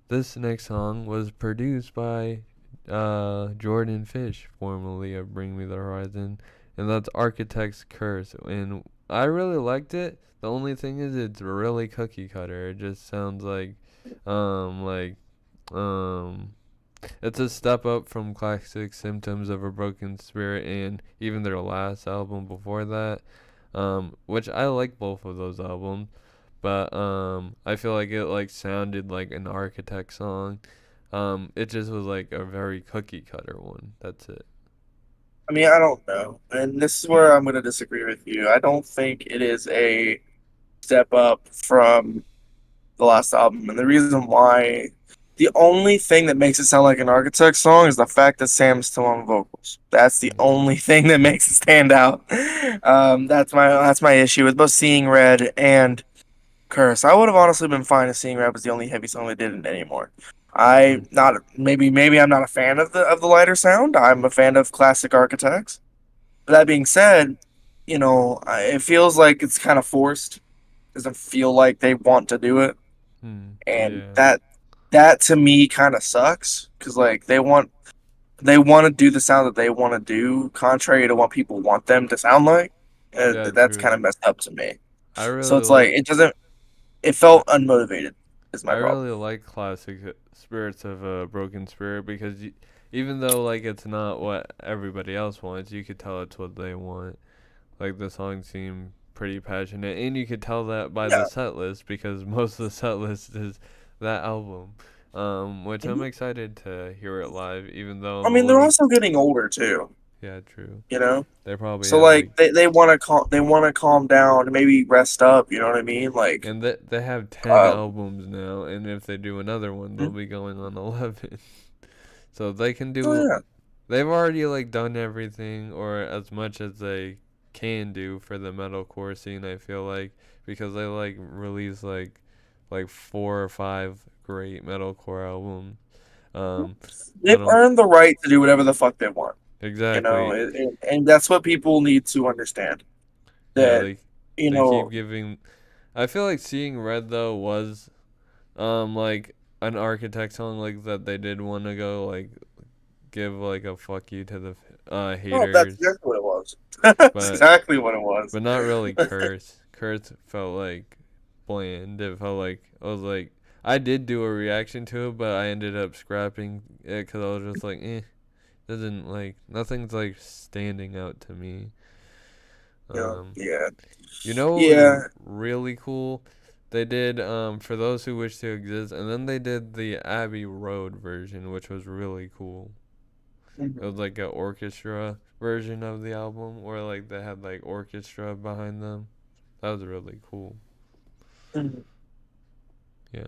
this next song was produced by Jordan Fish, formerly of Bring Me the Horizon, and that's Architect's Curse. And I really liked it. The only thing is it's really cookie cutter. It just sounds um like um it's a step up from classic Symptoms of a Broken Spirit and even their last album before that. Which I like both of those albums, but I feel like it like sounded like an Architect song. It just was like a very cookie cutter one. That's it. I mean, I don't know. And this is where I'm going to disagree with you. I don't think it is a step up from the last album. And the reason why, the only thing that makes it sound like an Architect song is the fact that Sam's still on vocals. That's the Mhm. only thing that makes it stand out. That's my issue with both Seeing Red and Curse. I would have honestly been fine if Seeing Red was the only heavy song they didn't anymore. I Mm. not maybe I'm not a fan of the lighter sound. I'm a fan of classic Architects. But that being said, it feels like it's kind of forced. Doesn't feel like they want to do it, and Yeah. that to me kind of sucks because like they want to do the sound that they want to do, contrary to what people want them to sound like. Yeah. That's kind True. of messed up to me. I So really it's like like. it doesn't. It I, felt unmotivated. Is my I problem. really like classic Spirits of a Broken Spirit because even though like it's not what everybody else wants, you could tell it's what they want. Like the songs seem pretty passionate, and you could tell that by the Yeah. set list because most of the set list is that album. Which I'm Mhm. excited to hear it live, even though I I'm a mean, they're little. also getting older too. Yeah, true. You know. They probably So have like like, they want to calm down, maybe rest up. You know what I mean? Like, and they have 10 um, albums now, and if they do another one, they'll mhm. be going on 11. So they can Oh do. yeah. They've already like done everything, or as much as they can do for the metalcore scene. I feel like because they like release like 4 or 5 great metalcore albums. Um, I They've don't earned the right to do whatever the fuck they want. exactly. And that's what people need to understand. Yeah, That you they keep know, giving. I feel like Seeing Red though was like an Architect song like that they did one ago. Like give like a fuck you to the Oh, that's haters, exactly what it was. That's but exactly what it was. not really curse. Curse felt like bland. It felt like I was like I did do a reaction to it, but I ended up scrapping it because I was just like, doesn't like nothing's like standing out to me. Yeah, Um, yeah, you know what was yeah. really cool? They did For Those Who Wish to Exist, and then they did the Abbey Road version, which was really cool. It was Mhm, like an orchestra version of the album, where like they had like orchestra behind them. That was really cool. mhm. Yeah.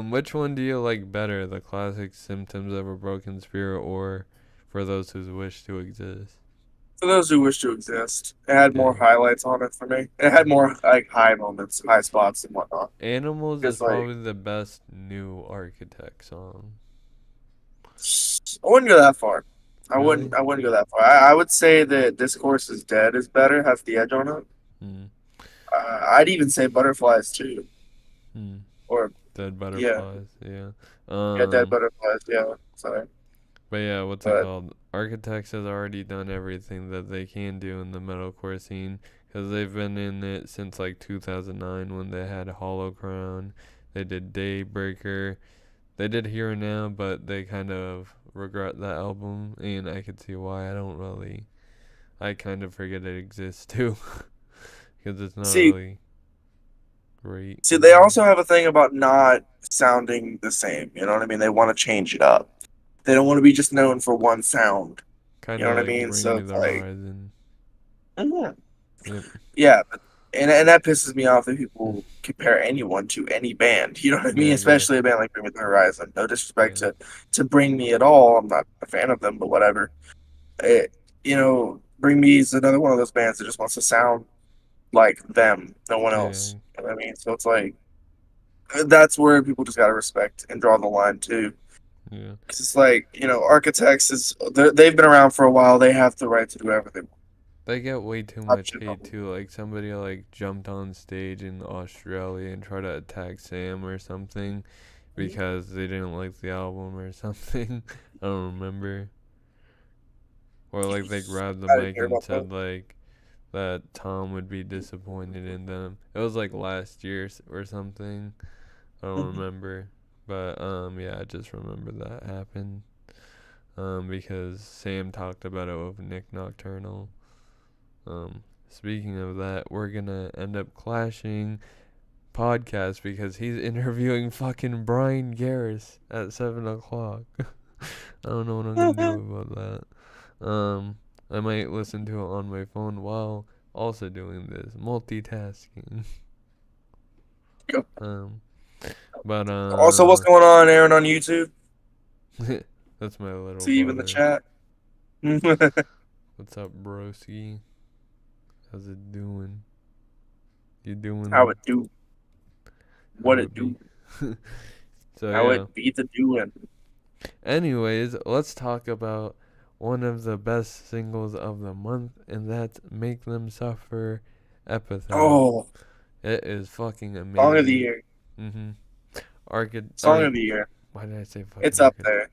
Which one do you like better, the classic Symptoms of a Broken Spirit or For Those Who Wish to Exist? For those who wish to exist, it had more Yeah. highlights on it for me. It had more like high moments, high spots, and whatnot. Animals is Just like probably the best new Architect song. I wouldn't go that far. I Really? wouldn't. I wouldn't go that far. I would say that Discourse is Dead is better. Has the edge on it. Hmm. I'd even say Butterflies too. Hmm. Or Dead yeah, Butterflies. Yeah. yeah, Dead Um. Butterflies. Yeah, sorry, But yeah, what's it but called? Architects has already done everything that they can do in the metalcore scene because they've been in it since like 2009 when they had Hollow Crown. They did Daybreaker. They did Here and Now, but they kind of regret that album, and I could see why. I don't really. I kind of forget it exists too because it's not see, really great. they also have a thing about not sounding the same. You know what I mean? They want to change it up. They don't want to be just known for one sound. You Kind know of what I like mean? Bring So Me it's the like, Horizon. mhm. Yep. Yeah, but and that pisses me off that people compare anyone to any band. You know what I mean? Yeah, Especially a band like Bring Me the Horizon. No disrespect yeah, to Bring Me at all. I'm not a fan of them, but whatever. It, Bring Me is another one of those bands that just wants to sound like them, no one yeah, else. You know what I mean? So it's like that's where people just gotta respect and draw the line too. yeah. Because it's like Architects they've been around for a while. They have the right to do everything. They get way too Stop much shitting on hate them. too. Like somebody like jumped on stage in Australia and tried to attack Sam or something because they didn't like the album or something. I don't remember. Or like they grabbed the I didn't mic hear and about that. said like that Tom would be disappointed in them. It was like last year or something. I don't Mhm. remember. But yeah, I just remember that happened. Because Sam talked about it with Nick Nocturnal. Speaking of that, we're gonna end up clashing podcasts because he's interviewing fucking Brian Garris at 7 o'clock. I don't know what I'm gonna do about that. I might listen to it on my phone while also doing this multitasking. Um, but Also, what's going on, Aaron, on YouTube? that's my little See you in the brother. chat. What's up, broski? How's it doing? You doing How it do? how What it it be? do? So How yeah. it be the doing? Anyways, let's talk about one of the best singles of the month, and that's "Make Them Suffer" Epitaph. Oh, It is fucking song of the amazing. year. Mhm. Arcade. I Song mean, of the year. why did I say fucking It's up arcade? there.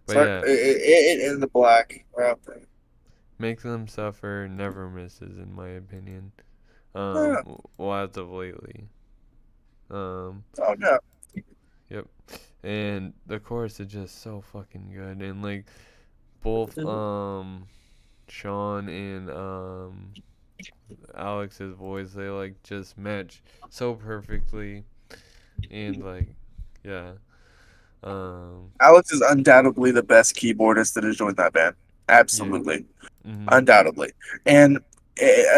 But Start yeah, it in the black. We're up there. "Make Them Suffer" never misses, in my opinion. Yeah. Well, as of lately. Um, Oh no. yep. And the chorus is just so fucking good, and like both Mhm. Sean and Alex's voice, they like just match so perfectly, and like yeah. um Alex is undoubtedly the best keyboardist that has joined that band. yeah. Absolutely, Mhm. undoubtedly. And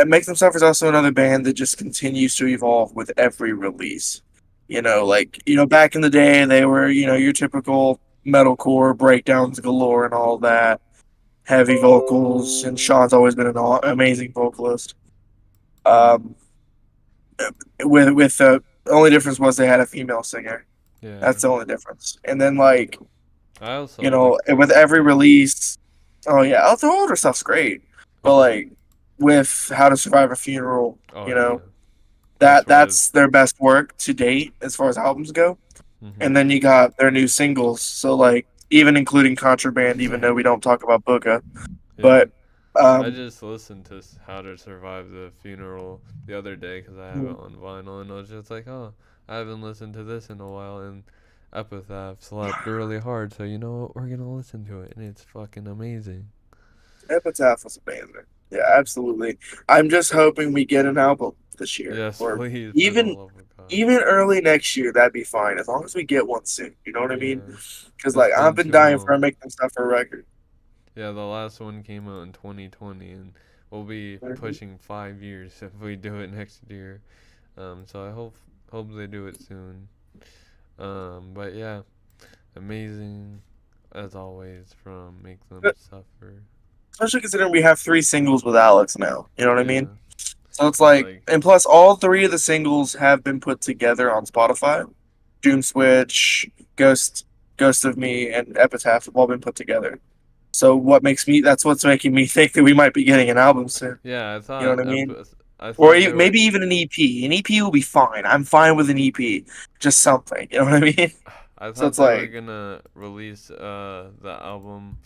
Makes Them Suffer is also another band that just continues to evolve with every release. Yeah. Back in the day, they were your typical metalcore breakdowns galore and all that, heavy vocals, and Sean's always been an amazing vocalist. Um, with the only difference was they had a female singer. Yeah. That's the only difference. And then like I also like the with older every stuff. release, oh yeah, the older stuff's great, but Yeah. like with How to Survive a Funeral, Oh yeah. That's that what is. that's their best work to date as far as albums go. Mhm. And then you got their new singles. So like even including Contraband, even though we Exactly. don't talk about Booga. Yeah. But I um, just listened to How to Survive the Funeral the other day because I have it on vinyl, and I was just like, oh, I haven't listened to this in a while, and Epitaph slapped really hard, so you know what? We're gonna listen to it, and it's fucking amazing. Epitaph was a banger. Yeah, absolutely. I'm just hoping we get an album this year, Yes, or please, for the even love of God. even early next year. That'd be fine as long as we get one soon. You know what I mean? Yeah, Because it's like I've been been too dying for long. to make them stuff for a record. Yeah, the last one came out in 2020, and we'll be Mhm. pushing 5 years if we do it next year. So I hope they do it soon. But yeah, amazing as always from Make Them Suffer. Especially considering we have 3 singles with Alex now. You know what I mean? Yeah, So it's it's like, like and plus, all 3 of the singles have been put together on Spotify. Doom Switch, Ghost, Ghost of Me, and Epitaph have all been put together. So that's what's making me think that we might be getting an album soon. yeah, You know what I mean? I Or thought there were maybe even an EP. An EP will be fine. I'm fine with an EP. Just something. You know what I mean? I So thought it's they were like, gonna release the album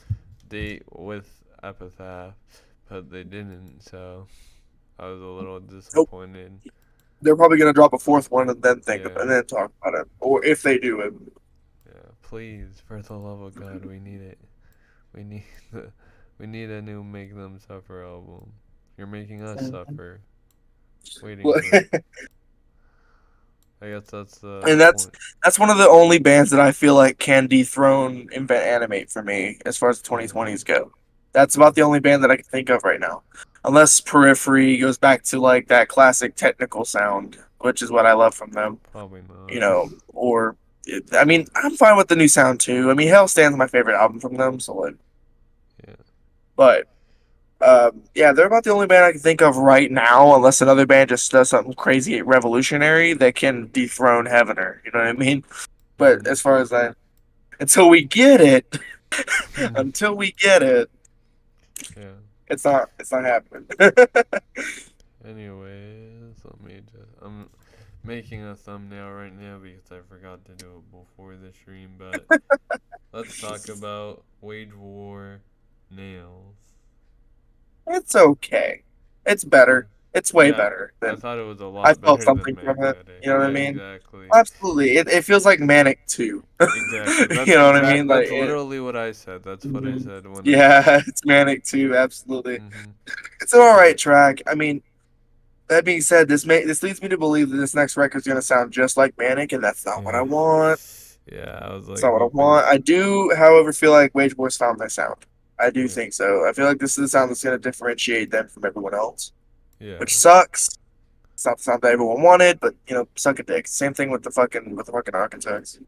date with Epitaph, but they didn't. So I was a little nope. disappointed. They're probably gonna drop a fourth one and then think about Yeah, and then talk about it. Or if they do it. yeah. Please, for the love of God, we need it. We need the, we need a new Make Them Suffer album. You're making us suffer waiting for it. I guess that's the And that's point. that's one of the only bands that I feel like can dethrone Invent Animate for me as far as the Yeah, 2020s go. That's yeah. about the only band that I can think of right now. Unless Periphery goes back to like that classic technical sound, which is what I love from them, Probably not. you know, or I mean, I'm fine with the new sound too. I mean, Hell Stands my favorite album from them, so like, Yeah. but yeah, they're about the only band I can think of right now, unless another band just does something crazy revolutionary that can dethrone Heavener. You know what I mean? But Mhm. as far as until we get it, until we get it, Yeah. it's not happening. Anyways, let me just. I'm making a thumbnail right now because I forgot to do it before the stream. But let's talk about Wage War Nails. It's okay. It's better. It's way Yeah, better I than thought it was a I lot felt better something than from it. Magnetic. You know what I Yeah, mean? exactly. Absolutely. It feels like Manic too. Exactly. You know what I mean? That's literally what I said. That's what I Mhm. said when I said. Yeah, it's Manic too. Absolutely. Mhm. It's an all right But track. I mean, that being said, this leads me to believe that this next record's gonna sound just like Manic, and that's not what I yeah, want. yeah, I was That's like not what I hoping. want. I do, however, feel like Wage War's found their sound. I do Yeah, think so. I feel like this is the sound that's gonna differentiate them from everyone else, yeah. which sucks. It's not the sound that everyone wanted, but suck a dick. Same thing with the fucking Architects.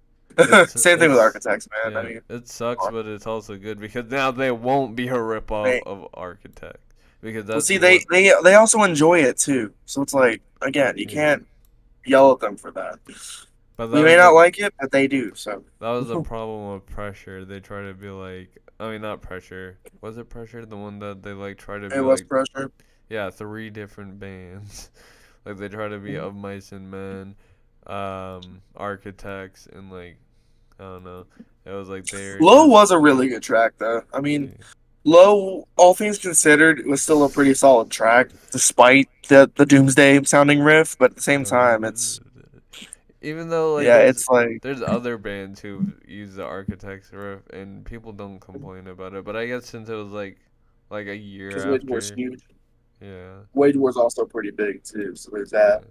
Same thing with It's Architects, man. I yeah. mean, It come sucks, on. but it's also good because now they won't be a ripoff They of Architect because well, that's see, they what. they they also enjoy it too. So it's like, again, you Yeah, can't yell at them for that. but We may not like it, but they do. So that was the problem with Pressure. They try to be like, I mean, not Pressure. Was it Pressure? The one that they like try to it be was like, pressure. yeah, three different bands. Like they try to be Of Mice and Men, Architects, and like I don't know. It was like they're Low just was a really good track, though. I mean, yeah. Low, all things considered, it was still a pretty solid track, despite the Doomsday sounding riff. But at the same time, it's Even though like yeah, it's like there's other bands who use the Architects riff and people don't complain about it, but I guess since it was like a year because Wage War's after, huge. yeah, Wage War's also pretty big too, so there's that yeah,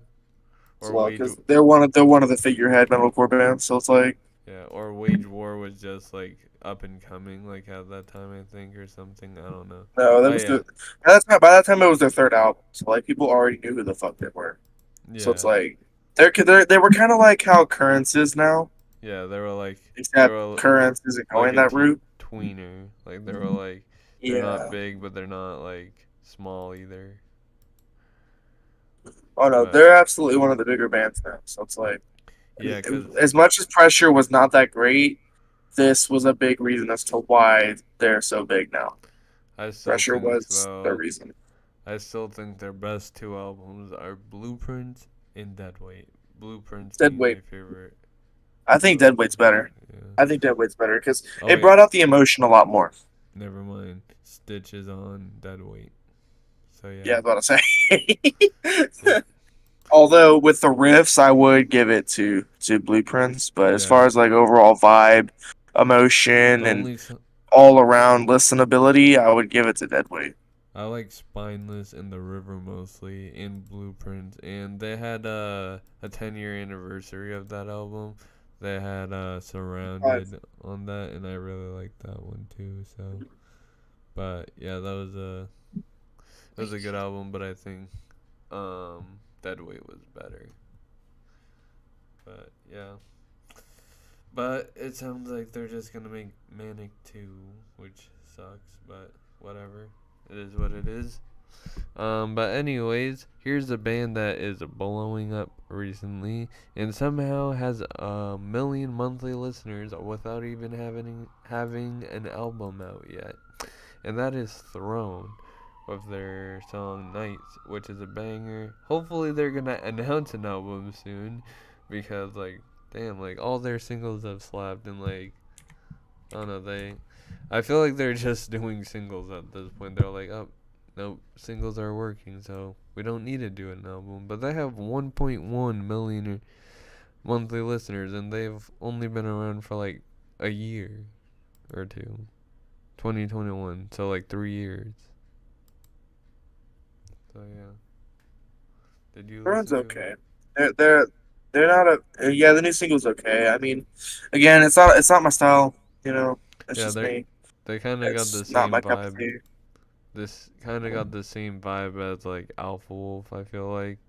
as or well. Wage, Because they're one of the figurehead metalcore bands, so it's like yeah, or Wage War was just like up and coming like at that time I think or something. I don't know. no, that Oh was yeah, the by that time it was their third album, so like people already knew who the fuck they were. So it's yeah, like they were kind of like how Currents is now, yeah. They except were Currents isn't like going a that route. tweener. Like they were like they're not Yeah. big, but they're not like small either. Oh no, But they're absolutely one of the bigger bands now. So it's like, yeah, cause as much as Pressure was not that great, this was a big reason as to why they're so big now. I still Pressure think was the though reason. I still think their best two albums are Blueprints and Deadweight. Blueprints Dead being weight. my favorite. I think Deadweight's better. Yeah. I think Deadweight's better because Oh it wait, brought out the emotion a lot more. never mind. Stitch is on dead weight. So Yeah, yeah. I was about to Yep. say. Although with the riffs, I would give it to Blueprints. But as far Yeah. as like overall vibe, The emotion, and only all around listenability, I would give it to Deadweight. I like Spineless and The River mostly, and Blueprint, and they had a 10-year anniversary of that album. They had Five. Surrounded on that, and I really liked that one too. So, but yeah, that was a good album, but I think Deadweight was better. But yeah, but it sounds like they're just gonna make Manic 2, which sucks, but whatever. It is what it is. But anyways, here's a band that is blowing up recently and somehow has a million monthly listeners without even having an album out yet. And that is Throne with their song Nights, which is a banger. Hopefully they're gonna announce an album soon because like damn, like all their singles have slapped and like I don't know, I feel like they're just doing singles at this point. They're like, oh, nope, singles are working, so we don't need to do an album. But they have 1.1 million monthly listeners, and they've only been around for like a year or two. 2021, so like 3 years. So yeah, did you Burns listen to it? okay. They're they're not a yeah. The new single's okay. I mean, again, it's not my style. You know, it's Yeah, just me. they kind of got the It's not same my cup of vibe. tea. This kind of got the same vibe as like Alpha Wolf. I feel like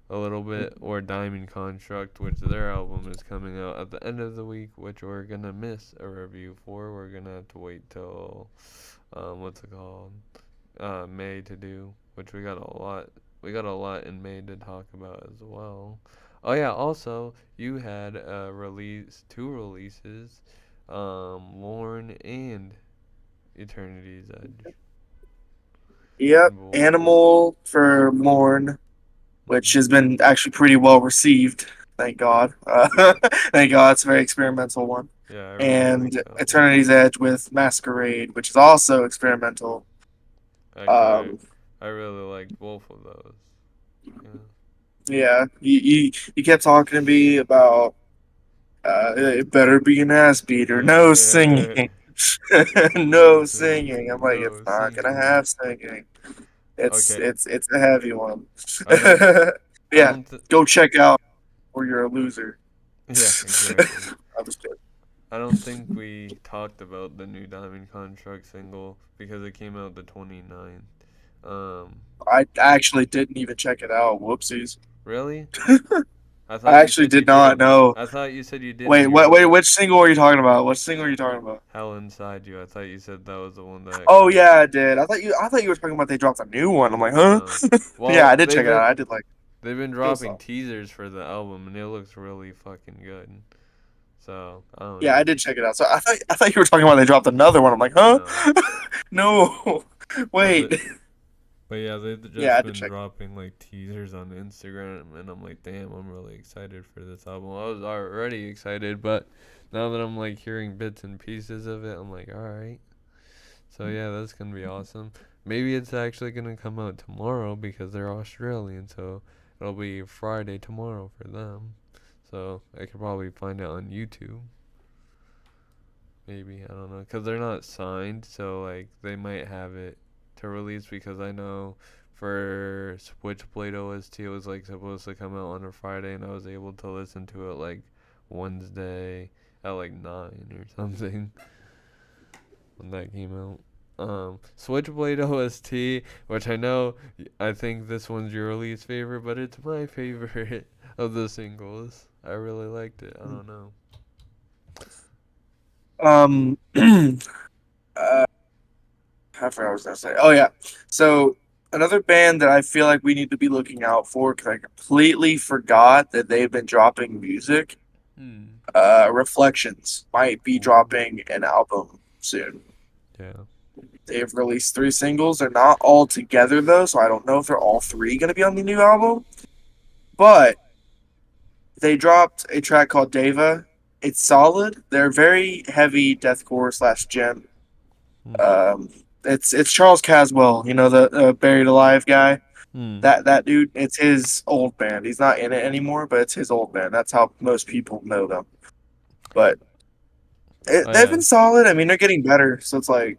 a little bit, or Diamond Construct, which their album is coming out at the end of the week, which we're gonna miss a review for. We're gonna have to wait till what's it called? May to do, which we got a lot. We got a lot in May to talk about as well. Oh yeah, also you had two releases, Lorne and Eternity's Edge. Yep, Well, Animal for Morn, which mhm. has been actually pretty well received. Thank God. Thank God, it's a very experimental one. Yeah, I really like And that one. Eternity's Edge with Masquerade, which is also experimental. Actually, Um, I really liked both of those. Yeah. yeah, you kept talking to me about it better be an ass beater, no singing, No no singing. I'm singing, like, it's no not gonna singing. have singing. It's Okay, it's it's a heavy one. I don't, I Yeah, don't, go check out or you're a loser. yeah, exactly. I was kidding. I don't think we talked about the new Diamond Contract single because it came out the 29th. Um, I actually didn't even check it out. Whoopsies. really? I I thought you actually said you did not did. know. I thought you said you did Wait, and you wait, were wait. like, Which single are you talking about? What single are you talking about? Hell Inside You. I thought you said that was the one that Oh kind of. yeah, I did. I thought you were talking about they dropped a new one. I'm like, huh? No. Yeah, Well, I did check it out. I did like they've been it was dropping solid. teasers for the album and it looks really fucking good. So, I don't Yeah, I know. did check it out. So I thought you were talking about they dropped another one. I'm like, huh? No. No. But Wait. the, but yeah, they've Yeah, just I did been check. dropping like teasers on Instagram, and I'm like, damn, I'm really excited for this album. I was already excited, but now that I'm like hearing bits and pieces of it, I'm like, all right. So yeah, that's gonna be awesome. Maybe it's actually gonna come out tomorrow because they're Australian, so it'll be Friday tomorrow for them. So I could probably find it on YouTube. Maybe I don't know, cause they're not signed, so like they might have it to release because I know for Switchblade OST it was like supposed to come out on a Friday, and I was able to listen to it like Wednesday at like 9 or something when that came out. Switchblade OST, which I know I think this one's your least favorite, but it's my favorite of the singles. I really liked it. I don't know. Um, I forgot what I was gonna say. Oh yeah. So another band that I feel like we need to be looking out for because I completely forgot that they've been dropping music. Hmm. Reflections might be Ooh. dropping an album soon. Yeah. They've released three singles. They're not all together though, so I don't know if they're all three gonna be on the new album. But they dropped a track called Deva. it's solid. They're very heavy deathcore slash gent. Hmm. Um, it's Charles Caswell, you know, the Buried Alive guy. Hmm. That dude, it's his old band. He's not in it anymore, but it's his old band. That's how most people know them. But Oh they've yeah. been solid. I mean, they're getting better, so it's like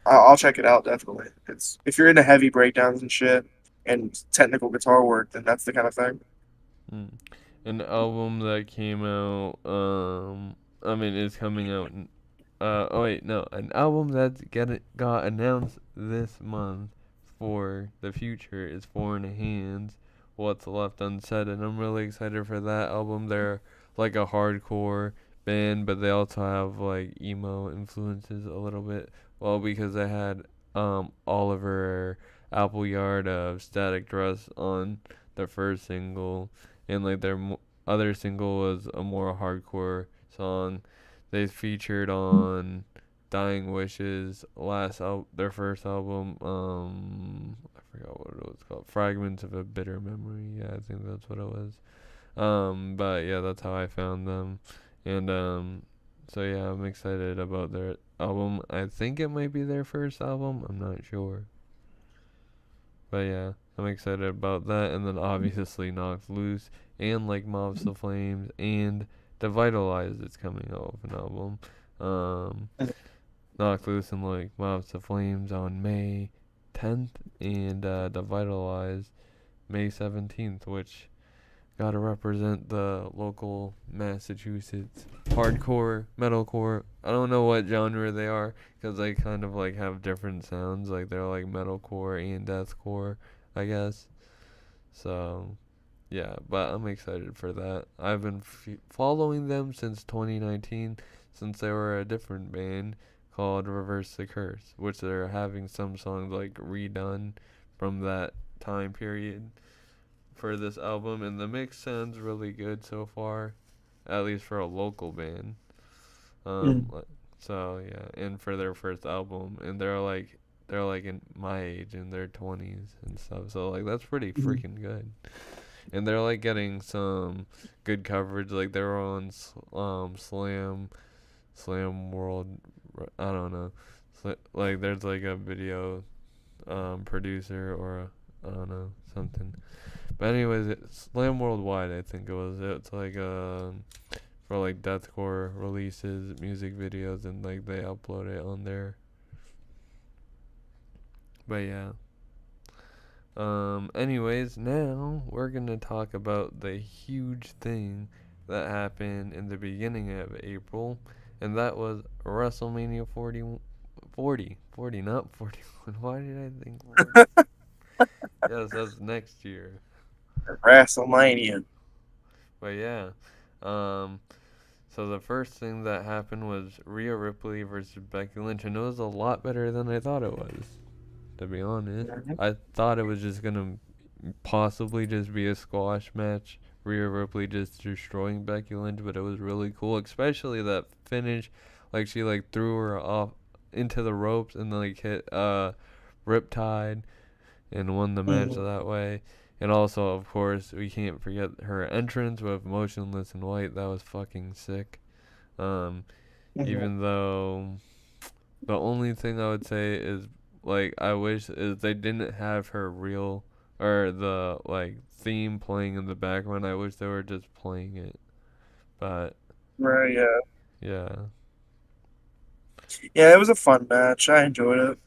I'll check it out definitely. It's if you're into heavy breakdowns and shit and technical guitar work, then that's the kind of thing. Hmm. An album that came out. I mean, is coming out. Oh wait, no, an album that got announced this month for the future is Foreign Hands. What's Left Unsaid, and I'm really excited for that album. They're like a hardcore band, but they also have like emo influences a little bit. Well, because they had Oliver Appleyard of Static Dress on the first single, and like their other single was a more hardcore song. They featured on Dying Wishes their first album. I forgot what it was called. Fragments of a Bitter Memory. Yeah, I think that's what it was. But yeah, that's how I found them, and so yeah, I'm excited about their album. I think it might be their first album. I'm not sure, but yeah, I'm excited about that. And then obviously Knocked Loose and like Mobs the Flames and Devitalized is coming out with an album. Um, Knocked Loose and like Mobs the Flames on May 10th and Devitalized May 17th, which gotta represent the local Massachusetts hardcore, metalcore. I don't know what genre they are because they kind of like have different sounds. Like they're like metalcore and deathcore, I guess. So yeah, but I'm excited for that. I've been following them since 2019, since they were a different band called Reverse the Curse, which they're having some songs like redone from that time period for this album, and the mix sounds really good so far, at least for a local band. Mm. So yeah, and for their first album, and they're like in my age in their 20s and stuff. So like that's pretty Mhm. freaking good. And they're like getting some good coverage. Like they were on Slam World. I don't know. Like there's like a video producer or I don't know something. But anyways, Slam Worldwide, I think it was. It's like for like deathcore releases, music videos, and like they upload it on there. But yeah. Anyways, now we're gonna talk about the huge thing that happened in the beginning of April, and that was WrestleMania 40, not 41. Why did I think 40? Yes, that's next year. Wrestlemania. But yeah, um, so the first thing that happened was Rhea Ripley versus Becky Lynch, and it was a lot better than I thought it was. To be honest, Mhm. I thought it was just gonna possibly just be a squash match. Rhea Ripley just destroying Becky Lynch, but it was really cool, especially that finish. Like she like threw her off into the ropes and like hit Riptide and won the match Mhm. that way. And also, of course, we can't forget her entrance with Motionless in White. That was fucking sick. Um, Mhm. even though the only thing I would say is like I wish is they didn't have her real or the like theme playing in the background. I wish they were just playing it. But Right. Yeah. yeah. Yeah. It was a fun match. I enjoyed it.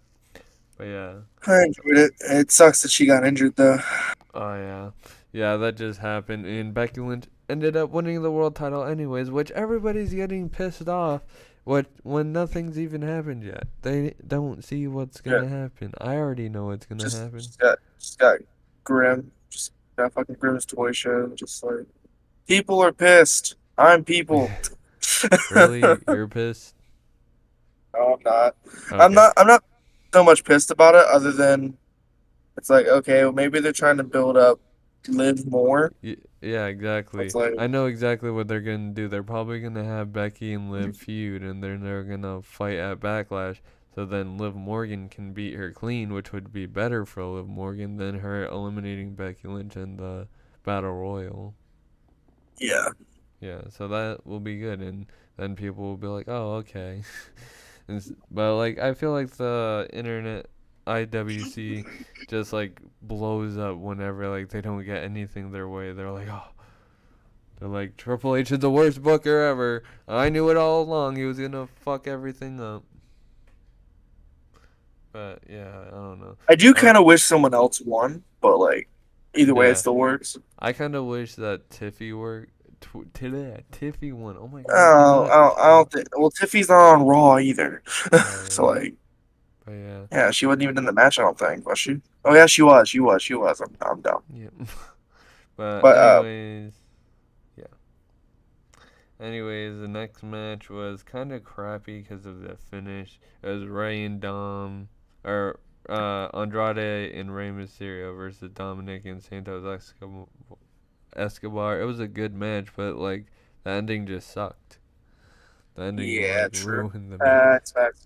But yeah. I enjoyed it. It sucks that she got injured though. Oh yeah. Yeah, that just happened and Becky Lynch ended up winning the world title anyways, which everybody's getting pissed off when nothing's even happened yet. They don't see what's Yeah. gonna happen. I already know what's gonna Just happen. just got Grim. Just got fucking Grimm's toy show. Just like people are pissed. I'm people. Really? You're pissed? No, I'm not. I'm Okay. not. I'm not so much pissed about it. Other than it's like okay, well maybe they're trying to build up, live more. Yeah, exactly. It's like I know exactly what they're gonna do. They're probably gonna have Becky and Liv feud, and then they're gonna fight at Backlash. So then Liv Morgan can beat her clean, which would be better for Liv Morgan than her eliminating Becky Lynch in the Battle Royal. yeah. Yeah, so that will be good, and then people will be like, oh, okay. But like, I feel like the internet IWC just like blows up whenever like they don't get anything their way. They're like, oh, they're like, Triple H is the worst booker ever. I knew it all along. He was gonna fuck everything up. But yeah, I don't know. I do Uh, kind of wish someone else won, but like either way, it yeah, still works. I kind of wish that Tiffy worked. Today, Tiffy won. Oh my god, Oh, not I don't think. Well, Tiffy's not on Raw either, Oh so yeah, like, but yeah, yeah, she wasn't even in the match. I don't think, was she? Oh yeah, she was. She was. She was. I'm dumb. yeah. But But anyways, yeah. Anyways, the next match was kind of crappy because of the finish. It was Rey and Dom, or Andrade and Rey Mysterio versus Dominic and Santos Escobar. It was a good match, but like the ending just sucked. The ending yeah, like true. ruined the match. Facts.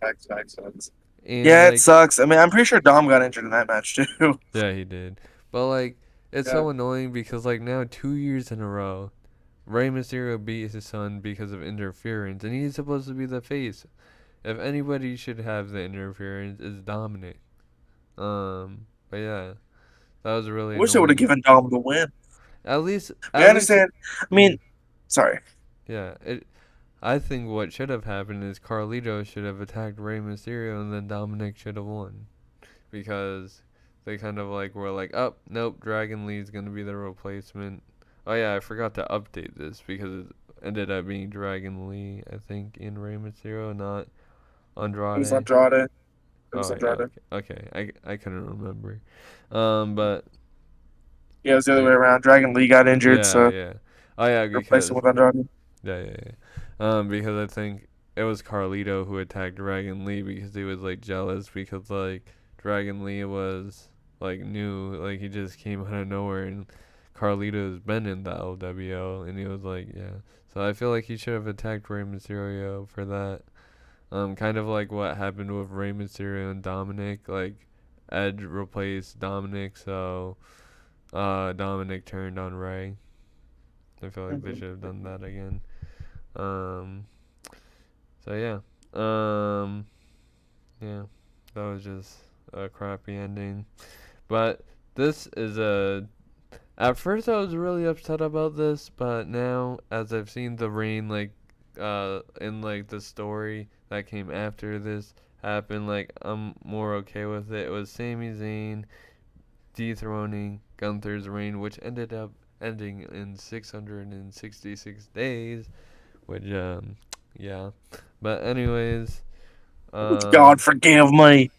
And Yeah, it like sucks. I mean, I'm pretty sure Dom got injured in that match too. yeah, he did. But like it's Yeah, so annoying because like now 2 years in a row, Rey Mysterio beat his son because of interference, and he's supposed to be the face. If anybody should have the interference, it's Dominic. But yeah, that was really I wish they would have annoying. given Dom the win. I At least, understand. I mm, mean, sorry. yeah. I think what should have happened is Carlito should have attacked Rey Mysterio, and then Dominic should have won because they kind of like were like, oh nope, Dragon Lee's gonna be the replacement. Oh yeah, I forgot to update this because it ended up being Dragon Lee, I think, in Rey Mysterio, not It was Andrade. Andrade. It was Oh yeah, Andrade. okay. I couldn't remember. But Yeah, it was the other way like around. Dragon Lee got injured, yeah, so yeah. Oh yeah, replaced him because with Andrade. yeah. Because I think it was Carlito who attacked Dragon Lee because he was like jealous because like Dragon Lee was like new, like he just came out of nowhere, and Carlito's been in the LWO, and he was like yeah. So I feel like he should have attacked Rey Mysterio for that. Kind of like what happened with Rey Mysterio and Dominic. Like Edge replaced Dominic, so Dominic turned on Rey. I feel like they Mhm. should have done that again. Um, so yeah, um, yeah, that was just a crappy ending. But this is a. At first, I was really upset about this, but now, as I've seen the rain, like, in like the story that came after this happen, like, I'm more okay with it. It was Sami Zayn dethroning Gunther's reign, which ended up ending in 666 days, which yeah. But anyways, God um, forgive me.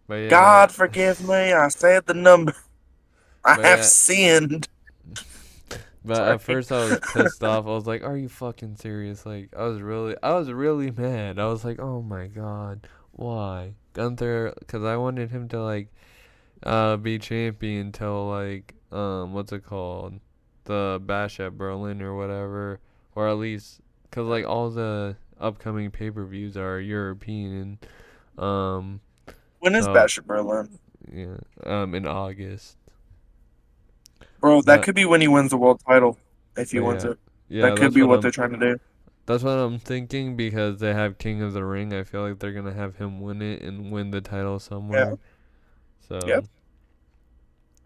but yeah, God forgive me. I said the number. I but have yeah. sinned. But at Sorry. first I was pissed off. I was like, "Are you fucking serious?" Like I was really mad. I was like, "Oh my god, why Gunther?" Because I wanted him to like be champion till like what's it called, the Bash at Berlin or whatever, or at least because like all the upcoming pay-per-views are European. Um, When is so Bash at Berlin? yeah, in August. Bro, that But could be when he wins the world title. If he but wins yeah, it. yeah, That could be what they're trying to do. that's what I'm thinking because they have King of the Ring. I feel like they're gonna have him win it and win the title Yeah. somewhere. So Yep.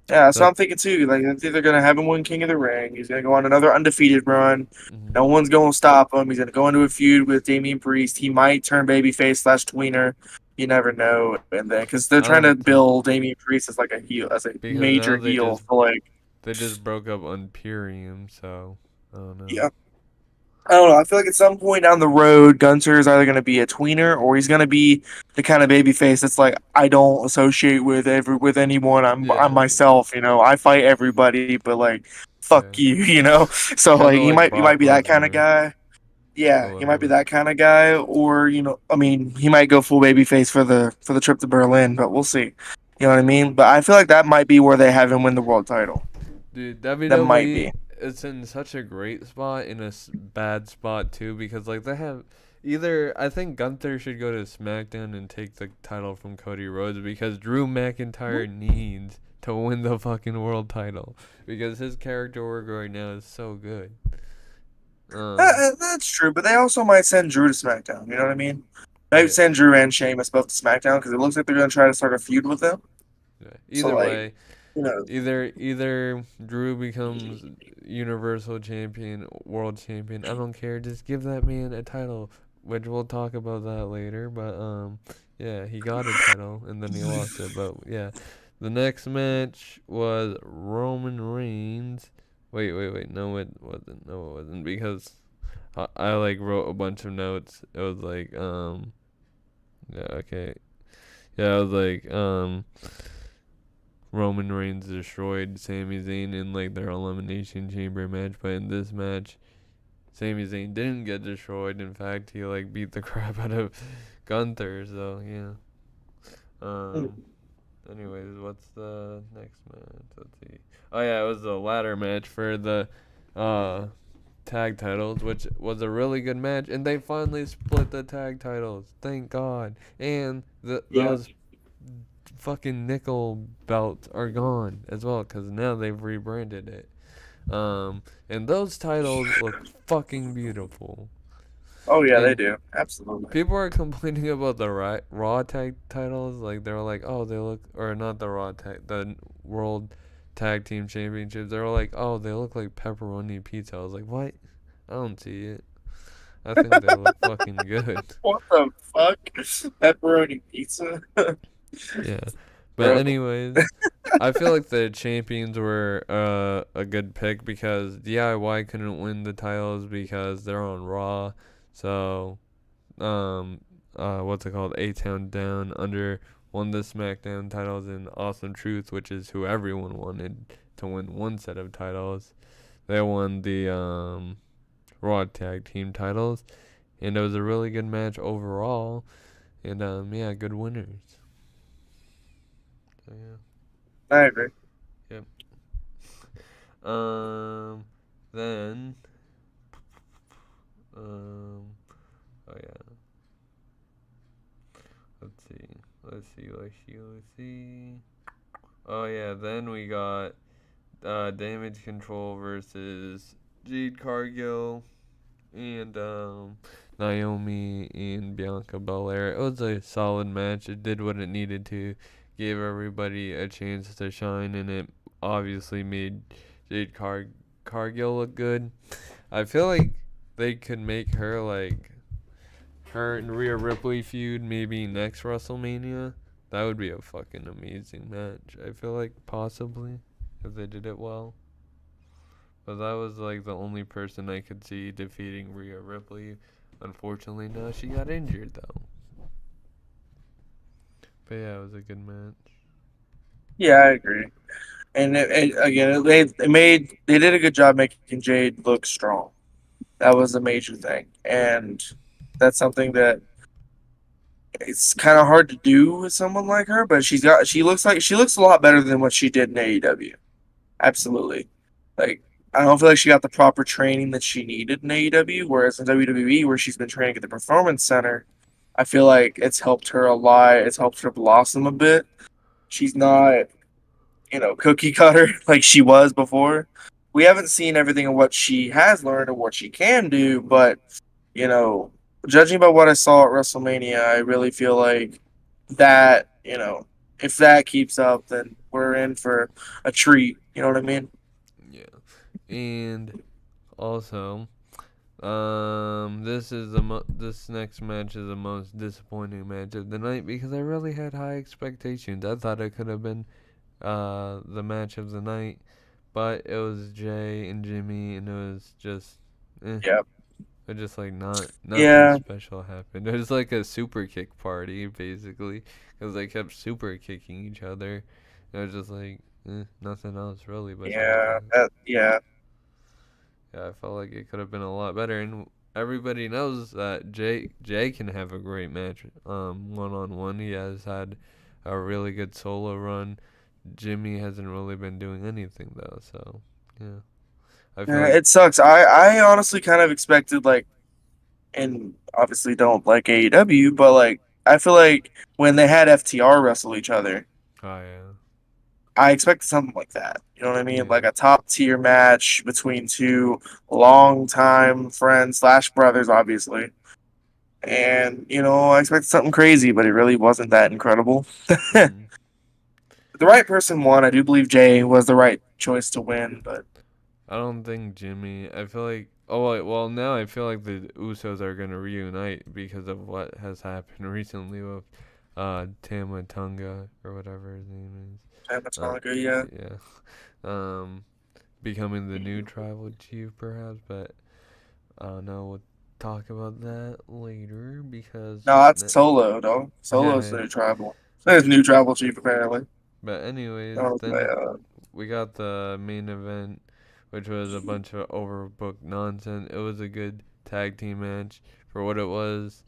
Yeah, so that I'm thinking too. Like, it's either gonna have him win King of the Ring. He's gonna go on another undefeated run. mhm. No one's gonna stop him. He's gonna go into a feud with Damian Priest. He might turn babyface slash tweener. You never know. And then because they're I trying to don't think build Damian Priest as like a heel, as a because now major heel. So like, they just broke up on Imperium, so I don't know. yeah, I don't know. I feel like at some point down the road, Gunter is either going to be a tweener or he's going to be the kind of baby face that's like, I don't associate with anyone. I'm Yeah, myself. I fight everybody, but like, fuck yeah. you. So Kind like, of he like might he might Brock be that kind of Lesnar guy. a Yeah, he little might be bit. that kind of guy, or I mean, he might go full baby face for the trip to Berlin, but we'll see. You know what I mean? But I feel like that might be where they have him win the world title. Dude, That might WWE be. is in such a great spot in a bad spot too because like they have either I think Gunther should go to SmackDown and take the title from Cody Rhodes because Drew McIntyre needs to win the fucking world title because his character work right now is so good. Um, That's true, but they also might send Drew to SmackDown. You know what I mean? Maybe yeah, send Drew and Sheamus both to SmackDown because it looks like they're going to try to start a feud with them. yeah. So, Either like, way, who knows? either Drew becomes Universal Champion, World Champion. I don't care. Just give that man a title, which we'll talk about that later. But yeah, he got a title and then he lost it. But yeah, the next match was Roman Reigns. Wait. No, it wasn't. No, it wasn't because I like wrote a bunch of notes. It was like yeah, okay. Yeah, it was like Roman Reigns destroyed Sami Zayn in like their elimination chamber match, but in this match, Sami Zayn didn't get destroyed. In fact, he like beat the crap out of Gunther. So yeah. Um. Anyways, what's the next match? Let's see. Oh yeah, it was the ladder match for the uh tag titles, which was a really good match, and they finally split the tag titles. Thank God. And Yeah. those fucking nickel belts are gone as well because now they've rebranded it. And those titles look fucking beautiful. Oh, yeah, they And do. Absolutely. people are complaining about the Raw tag titles. Like they're like, oh, they look, or not the Raw tag, the World Tag Team Championships. They're like, oh, they look like pepperoni pizza. I was like, what? I don't see it. I think they look fucking good. What the fuck? Pepperoni pizza? Yeah. But Bro. anyways, I feel like the champions were a good pick because DIY couldn't win the titles because they're on Raw. So what's it called? A Town Down under won the SmackDown titles and Awesome Truth, which is who everyone wanted to win one set of titles. They won the Raw Tag Team titles, and it was a really good match overall. And yeah, good winners. So yeah. I agree. Yep. Um, then, um, oh yeah, let's see, let's see. Oh yeah, then we got Damage Control versus Jade Cargill and Naomi and Bianca Belair. It was a solid match. It did what it needed to, gave everybody a chance to shine, and it obviously made Jade Cargill look good. I feel like they could make her like her and Rhea Ripley feud maybe next WrestleMania. That would be a fucking amazing match. I feel like possibly if they did it well. But that was like the only person I could see defeating Rhea Ripley. Unfortunately, no, she got injured though. But yeah, it was a good match. Yeah, I agree. And again, they did a good job making Jade look strong. That was a major thing, and that's something that it's kind of hard to do with someone like her. But she looks a lot better than what she did in AEW. Absolutely. Like I don't feel like she got the proper training that she needed in AEW, whereas in WWE, where she's been training at the Performance Center, I feel like it's helped her a lot. It's helped her blossom a bit. She's not, cookie cutter like she was before. We haven't seen everything of what she has learned or what she can do, but you know, judging by what I saw at WrestleMania, I really feel like that, if that keeps up, then we're in for a treat. You know what I mean? Yeah. And also, this next match is the most disappointing match of the night because I really had high expectations. I thought it could have been the match of the night, but it was Jay and Jimmy, and it was just eh. Yeah. It just like nothing Yeah. special happened. It was like a super kick party basically, because they kept super kicking each other. It was just like nothing else really besides Yeah. that. Yeah. Yeah, I felt like it could have been a lot better, and everybody knows that Jay can have a great match, 1-on-1. He has had a really good solo run. Jimmy hasn't really been doing anything though, so yeah, I feel Yeah, like it sucks. I honestly kind of expected like, and obviously don't like AEW, but like I feel like when they had FTR wrestle each other, oh yeah, I expected something like that. You know what I mean? Yeah. Like a top tier match between two longtime friends slash brothers, obviously. And I expected something crazy, but it really wasn't that incredible. Hmm. The right person won. I do believe Jay was the right choice to win, but I don't think Jimmy. I feel like. Oh wait, well now I feel like the Usos are gonna reunite because of what has happened recently with Tama Tonga or whatever his name is. Tamatonga, yeah. Yeah. Um, becoming the new tribal chief perhaps, but I don't know. We'll talk about that later because. No, that's Solo, though. Solo's the Yeah. new tribal. There's new tribal chief apparently. But anyways, Oh, then my, we got the main event, which was a bunch of overbooked nonsense. It was a good tag team match for what it was.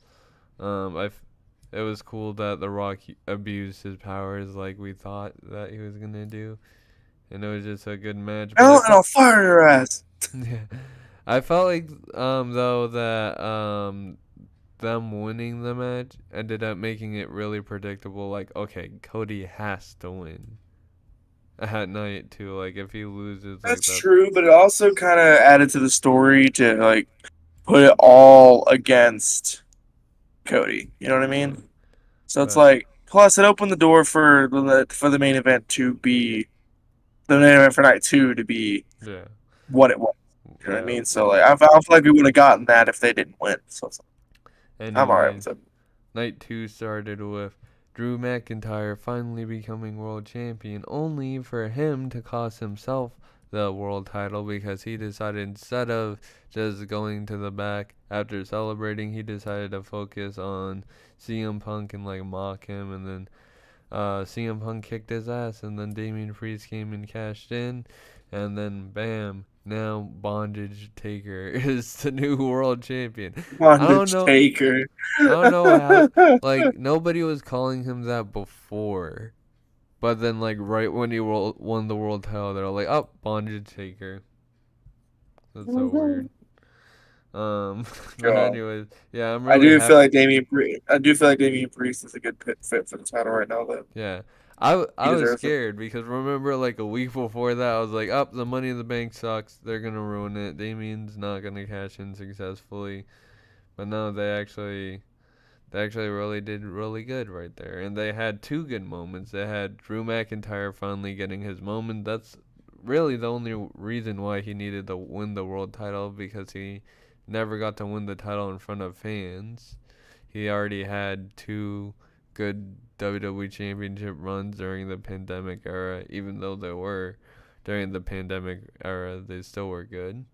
It was cool that The Rock abused his powers like we thought that he was gonna do, and it was just a good match. But I and felt, I'll fire your ass. yeah, I felt like though that them winning the match ended up making it really predictable. Like, okay, Cody has to win at night too. Like if he loses like That's that, true, but it also kind of added to the story to like put it all against Cody. You know what I yeah. mean? So it's But like, plus it opened the door for the main event to be the main event for night two to be yeah, what it was. You know what I yeah. mean? So like, I feel like we would have gotten that if they didn't win. So it's like, I'm alright Anyways, with it. night two started with Drew McIntyre finally becoming world champion, only for him to cost himself the world title because he decided instead of just going to the back after celebrating, he decided to focus on CM Punk and like mock him, and then CM Punk kicked his ass, and then Damian Priest came and cashed in, and then bam, now Bondage Taker is the new world champion. I don't Bondage know. Taker. I don't know how. Like nobody was calling him that before, but then like right when he won the world title, they're like, "Oh, Bondage Taker." That's so weird. But God. anyways, yeah, I'm I really do feel happy. like Damian Priest is a good fit for the title right now. Though Yeah. he I was deserves it. scared because remember like a week before that I was like, up the Money in the Bank sucks. They're gonna ruin it. Damien's not gonna cash in successfully. But no, they actually really did really good right there. And they had two good moments. They had Drew McIntyre finally getting his moment. That's really the only reason why he needed to win the world title because he never got to win the title in front of fans. He already had two good WWE Championship runs during the pandemic era, even though they were during the pandemic era, they still were good.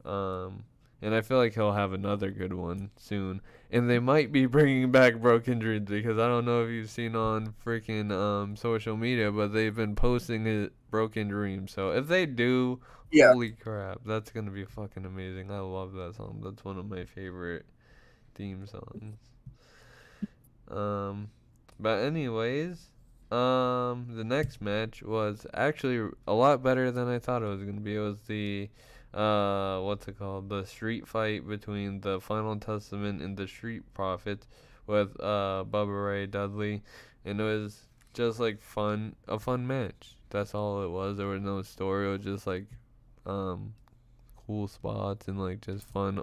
Um, and I feel like he'll have another good one soon. And they might be bringing back Broken Dreams because I don't know if you've seen on freaking social media, but they've been posting his Broken Dreams. So if they do, Yeah. holy crap, that's gonna be fucking amazing. I love that song. That's one of my favorite theme songs. Um, but anyways, the next match was actually a lot better than I thought it was gonna be. It was the what's it called? The street fight between the Final Testament and the Street Profits with Bubba Ray Dudley, and it was just like a fun match. That's all it was. There was no story. It was just like um cool spots and like just fun,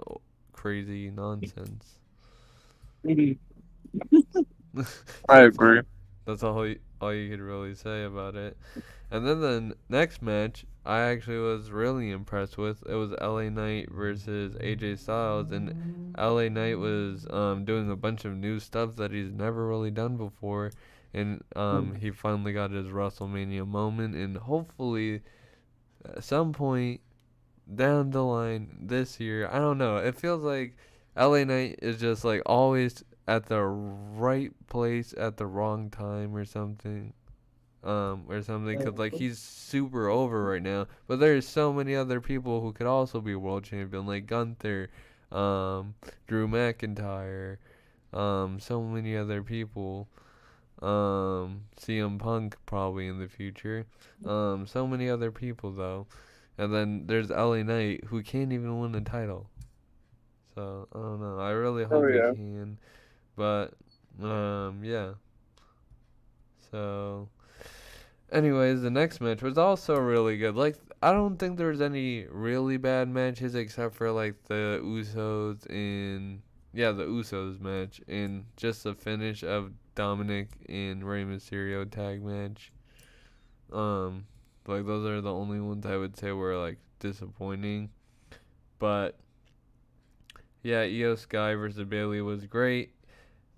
crazy nonsense. Mhm. I That's agree. all you could really say about it. And then the next match, I actually was really impressed with. It was LA Knight versus AJ Styles, and LA Knight was doing a bunch of new stuff that he's never really done before, and he finally got his WrestleMania moment, and hopefully at some point down the line this year, I don't know. It feels like LA Knight is just like always at the right place at the wrong time or something because like he's super over right now, but there's so many other people who could also be world champion like Gunther, um Drew McIntyre, so many other people, CM Punk probably in the future, so many other people though, and then there's LA Knight who can't even win a title. So I don't know, I really Oh hope he yeah. can, but yeah, so Anyways, the next match was also really good. Like, I don't think there was any really bad matches except for like the Usos and yeah, the Usos match and just the finish of Dominic and Rey Mysterio tag match. Um, like those are the only ones I would say were like disappointing. But yeah, Io Sky versus Bailey was great.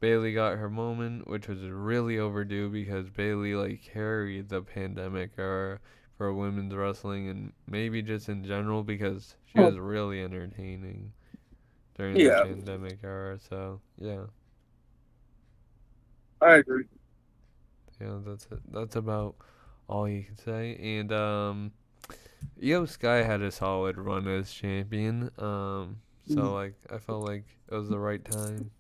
Bailey got her moment, which was really overdue because Bailey like carried the pandemic era for women's wrestling and maybe just in general because she was really entertaining during the Yeah, pandemic era. So yeah, I agree. yeah, that's it. That's about all you can say. And Io Sky had a solid run as champion. So like I felt like it was the right time.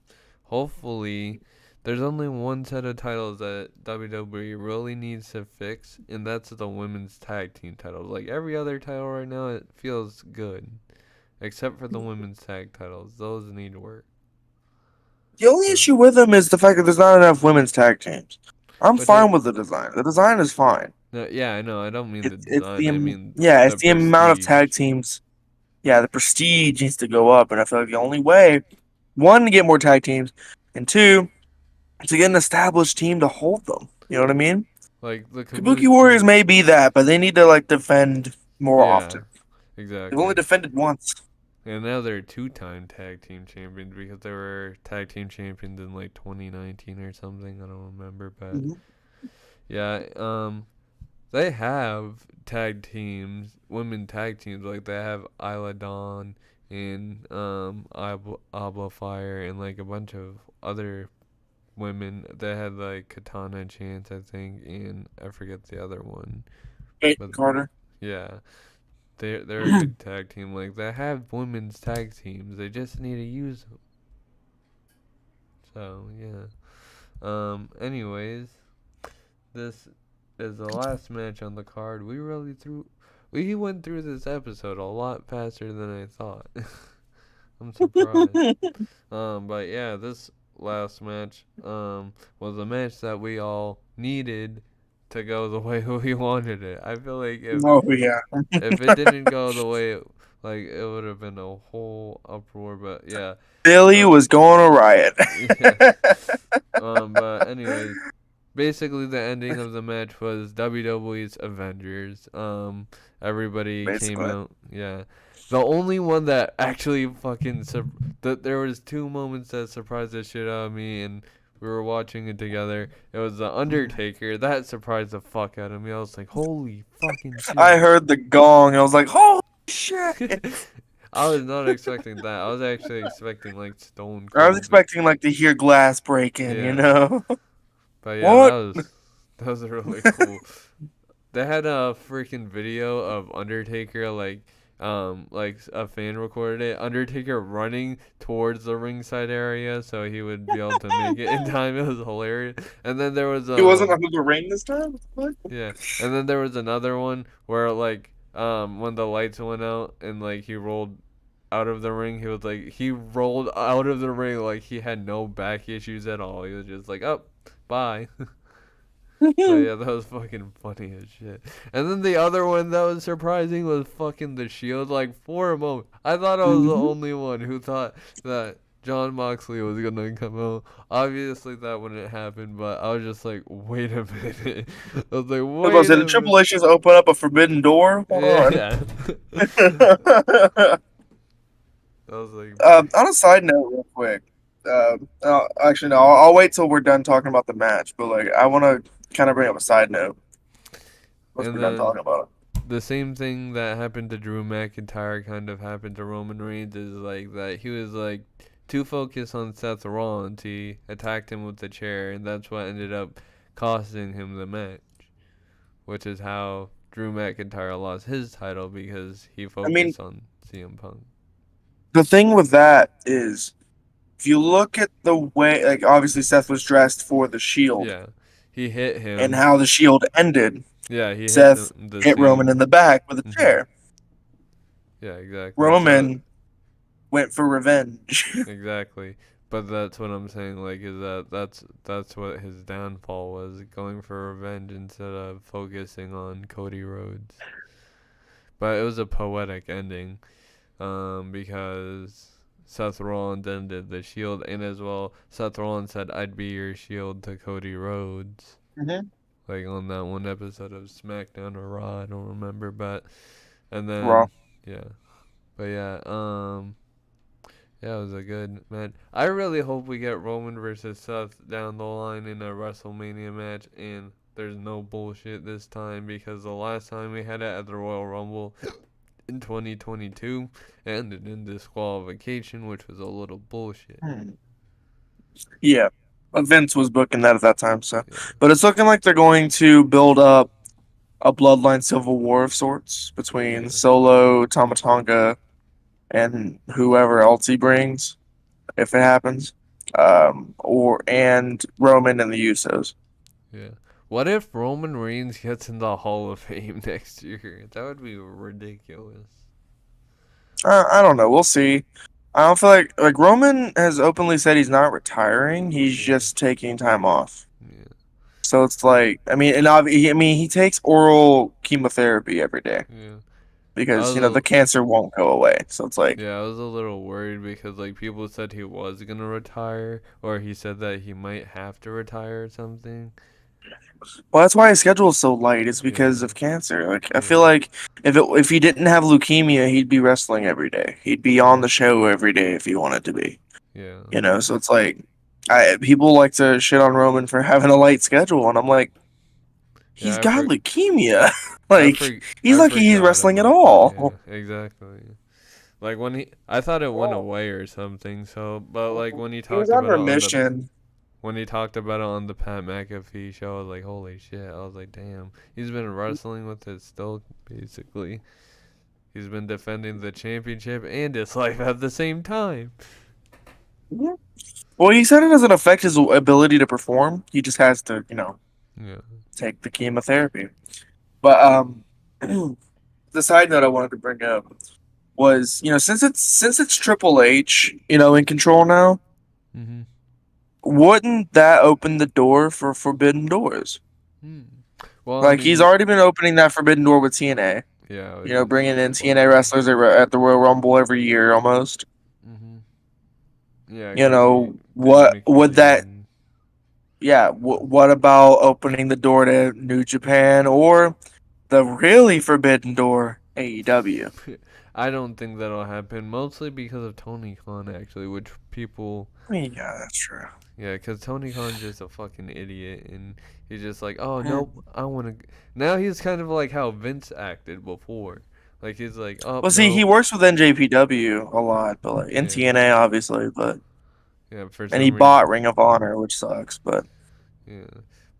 Hopefully, there's only one set of titles that WWE really needs to fix, and that's the women's tag team titles. Like every other title right now, it feels good, except for the women's tag titles. Those need work. The only So, issue with them is the fact that there's not enough women's tag teams. I'm which I, fine with the design. The design is fine. no, yeah, I know. I don't mean the It's design. I mean yeah, it's the the amount of tag prestige. teams. Yeah, the prestige needs to go up, and I feel like the only way, one, to get more tag teams, and two, to get an established team to hold them. You know what I mean? Like the Kabuki Warriors Kabuki. may be that, but they need to like defend more Yeah, often. They've only exactly. defended once. And now they're two-time tag team champions because they were tag team champions in like 2019 or something. I don't remember, but Mhm. yeah, they have tag teams, women tag teams. Like they have Isla Dawn and Abla Fire and like a bunch of other women. They had like Katana Chance, I think, and I forget the other one. Caitlyn But Carter. yeah, they're a good tag team. Like they have women's tag teams. They just need to use them. So yeah. Anyways, this is the last match on the card. We went through this episode a lot faster than I thought. I'm surprised. But yeah, this last match was a match that we all needed to go the way we wanted it. I feel like Oh yeah, if it didn't go the way like it would have been a whole uproar. But yeah, Billy uh, was going to riot. yeah. But anyways, basically the ending of the match was WWE's Avengers. Everybody came Basically, out. Yeah, the only one that actually fucking there was two moments that surprised the shit out of me, and we were watching it together. It was the Undertaker that surprised the fuck out of me. I was like, holy fucking I shit. heard the gong. I was like, "Holy shit!" I was not expecting that. I was actually expecting like Stone I was Cold. expecting like to hear glass breaking. You Yeah, know but yeah, what? that was really cool. They had a freaking video of Undertaker like a fan recorded it. Undertaker running towards the ringside area so he would be able to make it in time. It was hilarious. And then there was He wasn't under the ring this time. What? yeah, and then there was another one where like when the lights went out and like he rolled out of the ring, he rolled out of the ring like he had no back issues at all. He was just like, "Oh, bye." But yeah, that was fucking funny as shit. And then the other one that was surprising was fucking the Shield. Like for a moment, I thought I was the Mhm. only one who thought that John Moxley was gonna come out. Obviously that wouldn't happen, but I was just like, wait a minute. I was like, I was about to wait say, the a minute. Triple H just open up a forbidden door? Hold on. Yeah. I was like, On a side note, real quick. Actually, no. I'll wait till we're done talking about the match. But like, I want to kind of bring up a side note once and we're done then talking about the same thing that happened to Drew McIntyre kind of happened to Roman Reigns is like that he was like too focused on Seth Rollins. He attacked him with the chair, and that's what ended up costing him the match, which is how Drew McIntyre lost his title because he it. I mean, focused on CM Punk. the thing with that is, if you look at the way, like, obviously Seth was dressed for the Shield Yeah, he hit and him. how the Shield ended. Yeah, he hit Seth the hit Roman in same. the back with a Mhm. chair. Yeah, exactly. So Roman went for revenge. exactly. But that's what I'm saying. Like, is that's what his downfall was, going for revenge instead of focusing on Cody Rhodes. But it was a poetic ending, because Seth Rollins ended the Shield, and as well, Seth Rollins said, "I'd be your Shield" to Cody Rhodes, Mm-hmm. like on that one episode of SmackDown or Raw, I don't remember, but and Raw. then yeah, but yeah, yeah, it was a good match. I really hope we get Roman versus Seth down the line in a WrestleMania match, and there's no bullshit this time, because the last time we had it at the Royal Rumble in 2022 ended in disqualification, which was a little bullshit. Hmm. Yeah. But Vince was booking that at that time, so. Yeah, But it's looking like they're going to build up a bloodline civil war of sorts between yeah, Solo, Tamatonga, and whoever else he brings, if it happens. Or and Roman and the Usos. yeah. What if Roman Reigns gets in the Hall of Fame next year? That would be ridiculous. I don't know. We'll see. I don't feel like Roman has openly said he's not retiring. He's Yeah, just taking time off. yeah, So it's like, I mean, I mean, he takes oral chemotherapy every day yeah. I because was the cancer won't go away. So it's like, yeah, I was a little worried because like people said he was gonna retire, or he said that he might have to retire or something. well, that's why his schedule is so light. It's because Yeah, of cancer. Like, I feel yeah, like if he didn't have leukemia, he'd be wrestling every day. He'd be on yeah, the show every day if he wanted to be. yeah, So it's like, people like to shit on Roman for having a light schedule, and I'm like, he's yeah. got leukemia. Like, he's I lucky he's forgot wrestling at about that. all. Yeah, exactly. Like when I thought it went away or something. So, but like when he He was talked on about it on the remission. Pat McAfee show, I was like, holy shit! I was like, damn, he's been wrestling with it still, basically. He's been defending the championship and his life at the same time. Well, he said it doesn't affect his ability to perform. He just has to, Yeah. take the chemotherapy. But the side note I wanted to bring up was, since it's Triple H, in control now, Mhm. wouldn't that open the door for Forbidden Doors? Hmm. Well, I Like he's mean, already been opening that Forbidden Door with TNA. yeah, which is Bringing in TNA funny. wrestlers at the Royal Rumble every year almost. Mhm. Yeah, cause he did What would that? McMahon. Yeah. What about opening the door to New Japan or the really Forbidden Door AEW? I don't think that'll happen, mostly because of Tony Khan, actually, which people. I mean, yeah, that's true. Yeah, because Tony Khan's just a fucking idiot, and he's just like, oh, Hmm. nope, I want to. Now he's kind of like how Vince acted before. Like, he's like, oh, Well, see, he nope. works with NJPW a lot, but like in Yeah, TNA, obviously, but yeah, for and he some bought reason. Ring of Honor, which sucks. But Yeah.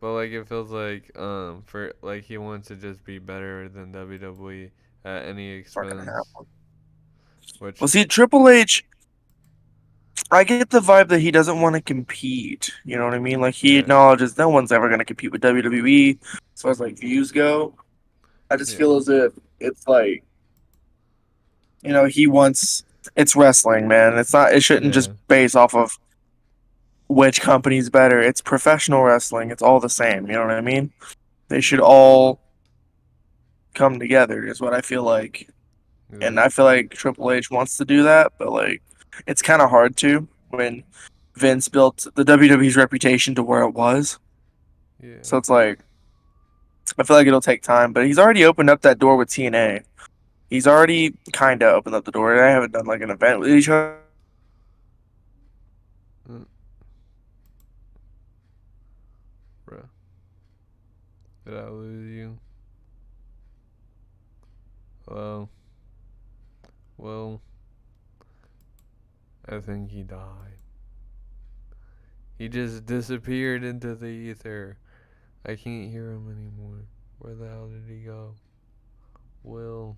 But, like, it feels like, for, like, he wants to just be better than WWE at any it's not gonna expense, happen. which, Well, see, Triple H, I get the vibe that he doesn't want to compete. You know what I mean? Like he yeah, acknowledges no one's ever gonna compete with WWE as far as like views go. I just yeah, feel as if it's like he wants it's wrestling, man. It's not. It shouldn't just yeah, base off of which company's better. It's professional wrestling. It's all the same. You know what I mean? They should yeah, all come together. Is what I feel like, and I feel exactly. like Triple H wants to do that, but like it's kind of hard to when Vince built the WWE's reputation to where it was. Yeah. So it's like I feel like it'll take time, but he's already opened up that door with TNA. He's already kind of opened up the door. I haven't done like an event with each other. Uh, Bruh. Did I lose you? Well, well, I think he died. He just disappeared into the ether. I can't hear him anymore. Where the hell did he go? Will,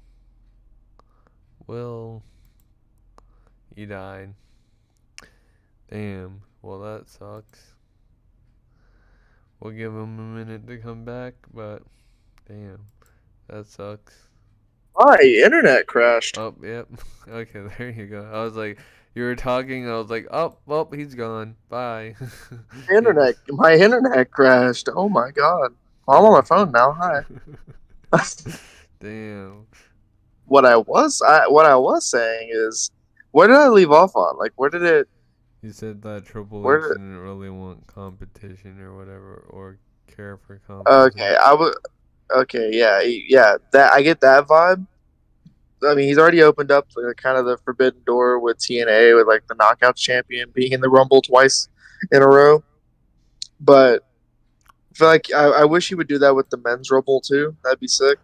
Will, he died. Damn. Well, that sucks. We'll give him a minute to come back, but damn, that sucks. Hi, internet crashed. Oh, yep. Okay, there you go. I was like, You were talking. I was like, oh, well, he's gone. Bye. He just. My internet crashed. Oh my god. Well, I'm on my phone now. Hi. Damn. What I was saying is, where did I leave off on? Like, where did it? You said that Triple Where H did? didn't really want competition or whatever, or care for Okay, competition. I would. Okay, yeah, yeah. That I get that vibe. I mean, he's already opened up kind of the forbidden door with TNA, with like the Knockouts champion being in the Rumble twice in a row. But I feel like I wish he would do that with the men's Rumble too. That'd be sick.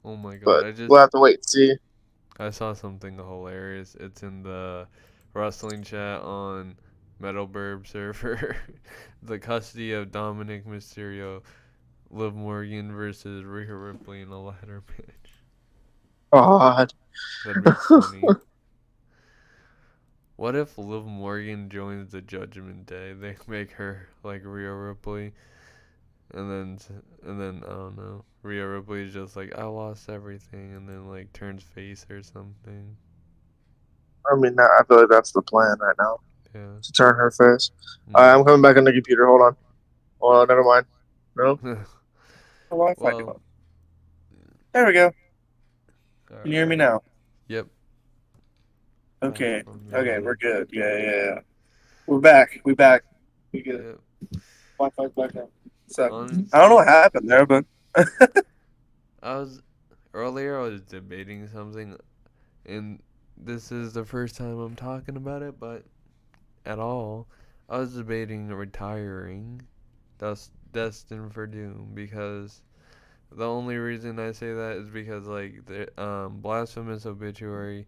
Oh my god, But we'll have to wait and see. I saw something hilarious. It's in the wrestling chat on Metal Burb server. The custody of Dominic Mysterio, Liv Morgan versus Rhea Ripley in a ladder match. God. That'd be funny. What if Liv Morgan joins the Judgment Day? They make her like Rhea Ripley, and then I don't know. Rhea Ripley's just like I lost everything, and then like turns face or something. I mean, I feel like that's the plan right now Yeah. to turn her face. Mm. I'm coming back on the computer. Hold on. Well, never mind. No. Wi-Fi Well, doing? There we go. all Can you hear me right. now? Yep. Back Okay. from your Okay, we're break. good. Yeah, yeah, yeah. We're back. We back. We good. Yep. Wi-Fi's back now. So I don't know Honestly, what happened there, but I was earlier. I was debating something, and this is the first time I'm talking about it, but at all, I was debating retiring. That's destined for doom because the only reason I say that is because like the blasphemous obituary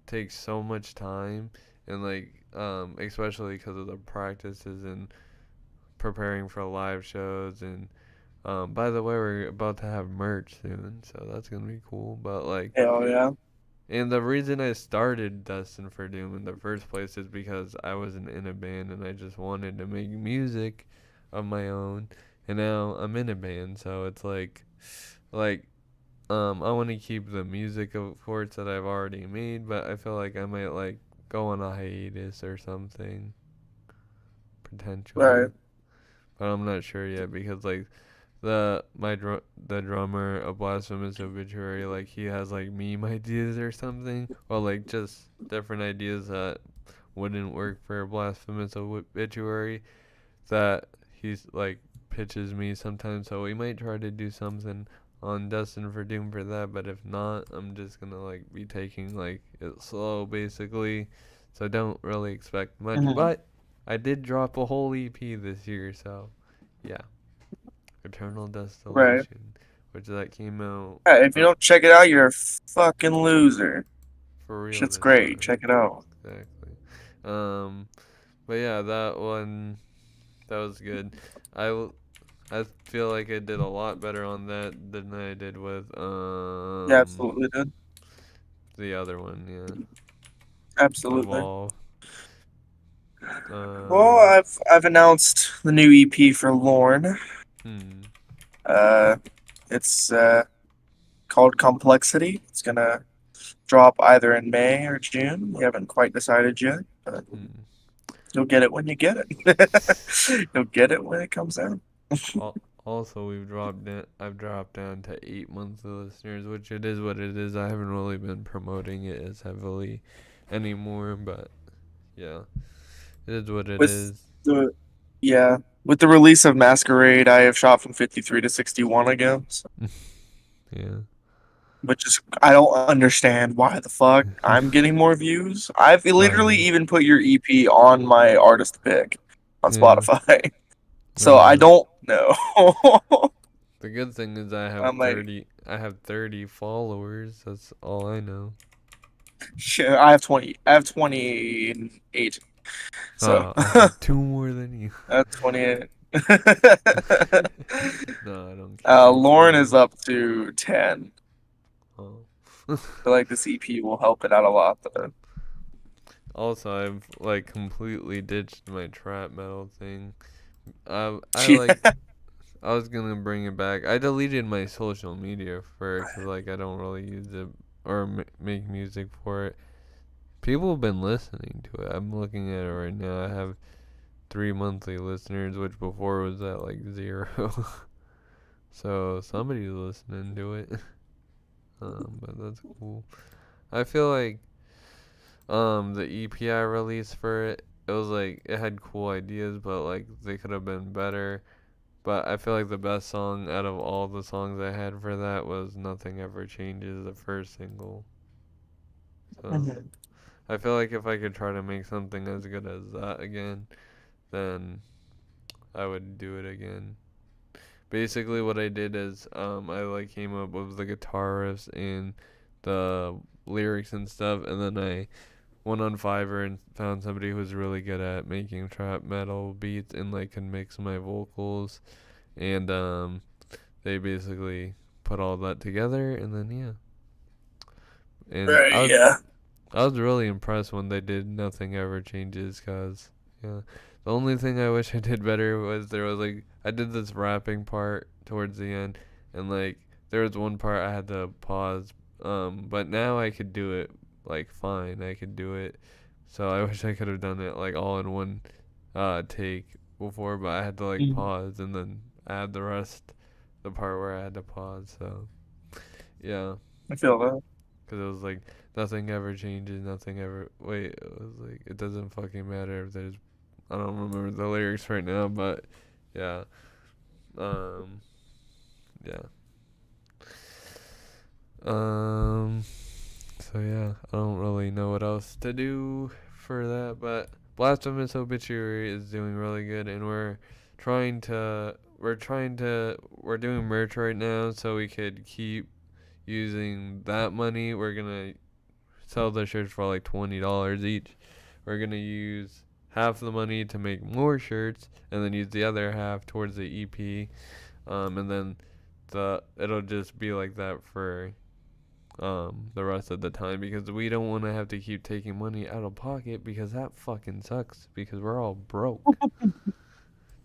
takes so much time and like especially because of the practices and preparing for live shows and by the way we're about to have merch soon so that's gonna be cool but like hell yeah. and the reason I started Dustin for Doom in the first place is because I wasn't in a band and I just wanted to make music of my own and now I'm in a band so it's like I want to keep the music of course that I've already made but I feel like I might like go on a hiatus or something Right. potentially but I'm not sure yet because like the drummer of Blasphemous Obituary like he has like meme ideas or something or like just different ideas that wouldn't work for Blasphemous Obituary that he's like pitches me sometimes so we might try to do something on Destin for Doom for that but if not I'm just gonna like be taking like it slow basically so don't really expect much Mhm. but I did drop a whole EP this year so yeah Eternal Right. Distillation, which that came out Yeah, if you don't check it out, you're a fucking loser. for real Shit's this great. time. Check it out. Exactly. Um, but yeah, that one that was good. I feel like I did a lot better on that than I did with Yeah, absolutely, dude. the other one. Yeah, Absolutely. Evolve. Well, Um, I've announced the new EP for Lorne. hmm. Uh, it's called Complexity. It's gonna drop either in May or June. We haven't quite decided yet, but Hmm. you'll get it when you get it. You'll get it when it comes out. Also, I've dropped down to 8 monthly listeners, which it is what it is. I haven't really been promoting it as heavily anymore, but yeah, it is what it With is. the Yeah, with the release of Masquerade, I have shot from 53 to 61 again. So, Yeah. which is I don't understand why the fuck I'm getting more views. I've literally Right. even put your EP on my artist pick on Yeah. Spotify. I So I know. don't know. The good thing is I'm like, I have 30 followers. That's all I know. shit, I have 20. I have 28. So I have two more than you. that's 28. No, I don't keep no Lauren is score. up to 10. Oh. I feel like this EP will help it out a lot though. Also, I've like completely ditched my trap metal thing. I like Yeah. I was gonna bring it back. I deleted my social media for it because like I don't really use it or make music for it. People have been listening to it. I'm looking at it right now. I have 3 monthly listeners, which before was at like 0. So somebody's listening to it. But that's cool. I feel like the EP I released for it, it was like it had cool ideas, but like they could have been better. But I feel like the best song out of all the songs I had for that was Nothing Ever Changes, the first single. So Mhm. I feel like if I could try to make something as good as that again, then I would do it again. Basically, what I did is I like came up with the guitar riffs and the lyrics and stuff, and then I went on Fiverr and found somebody who was really good at making trap metal beats and like can mix my vocals, and they basically put all that together, and then yeah, and Right, yeah. I was really impressed when they did Nothing Ever Changes, cause yeah, the only thing I wish I did better was there was like I did this rapping part towards the end, and like there was one part I had to pause, but now I could do it like fine. I could do it, so I wish I could have done it like all in one take before, but I had to like Mhm. pause and then add the rest, the part where I had to pause. So yeah. I feel that. Because it was like, nothing ever changes, nothing ever. Wait, it was like, it doesn't fucking matter if there's. I don't remember the lyrics right now, but yeah. Um, yeah. Um, so yeah, I don't really know what else to do for that, but Blasphemous Obituary is doing really good, and we're doing merch right now so we could keep using that money. We're gonna sell the shirts for like $20 each. We're gonna use half the money to make more shirts, and then use the other half towards the EP. And then it'll just be like that for the rest of the time because we don't want to have to keep taking money out of pocket because that fucking sucks because we're all broke.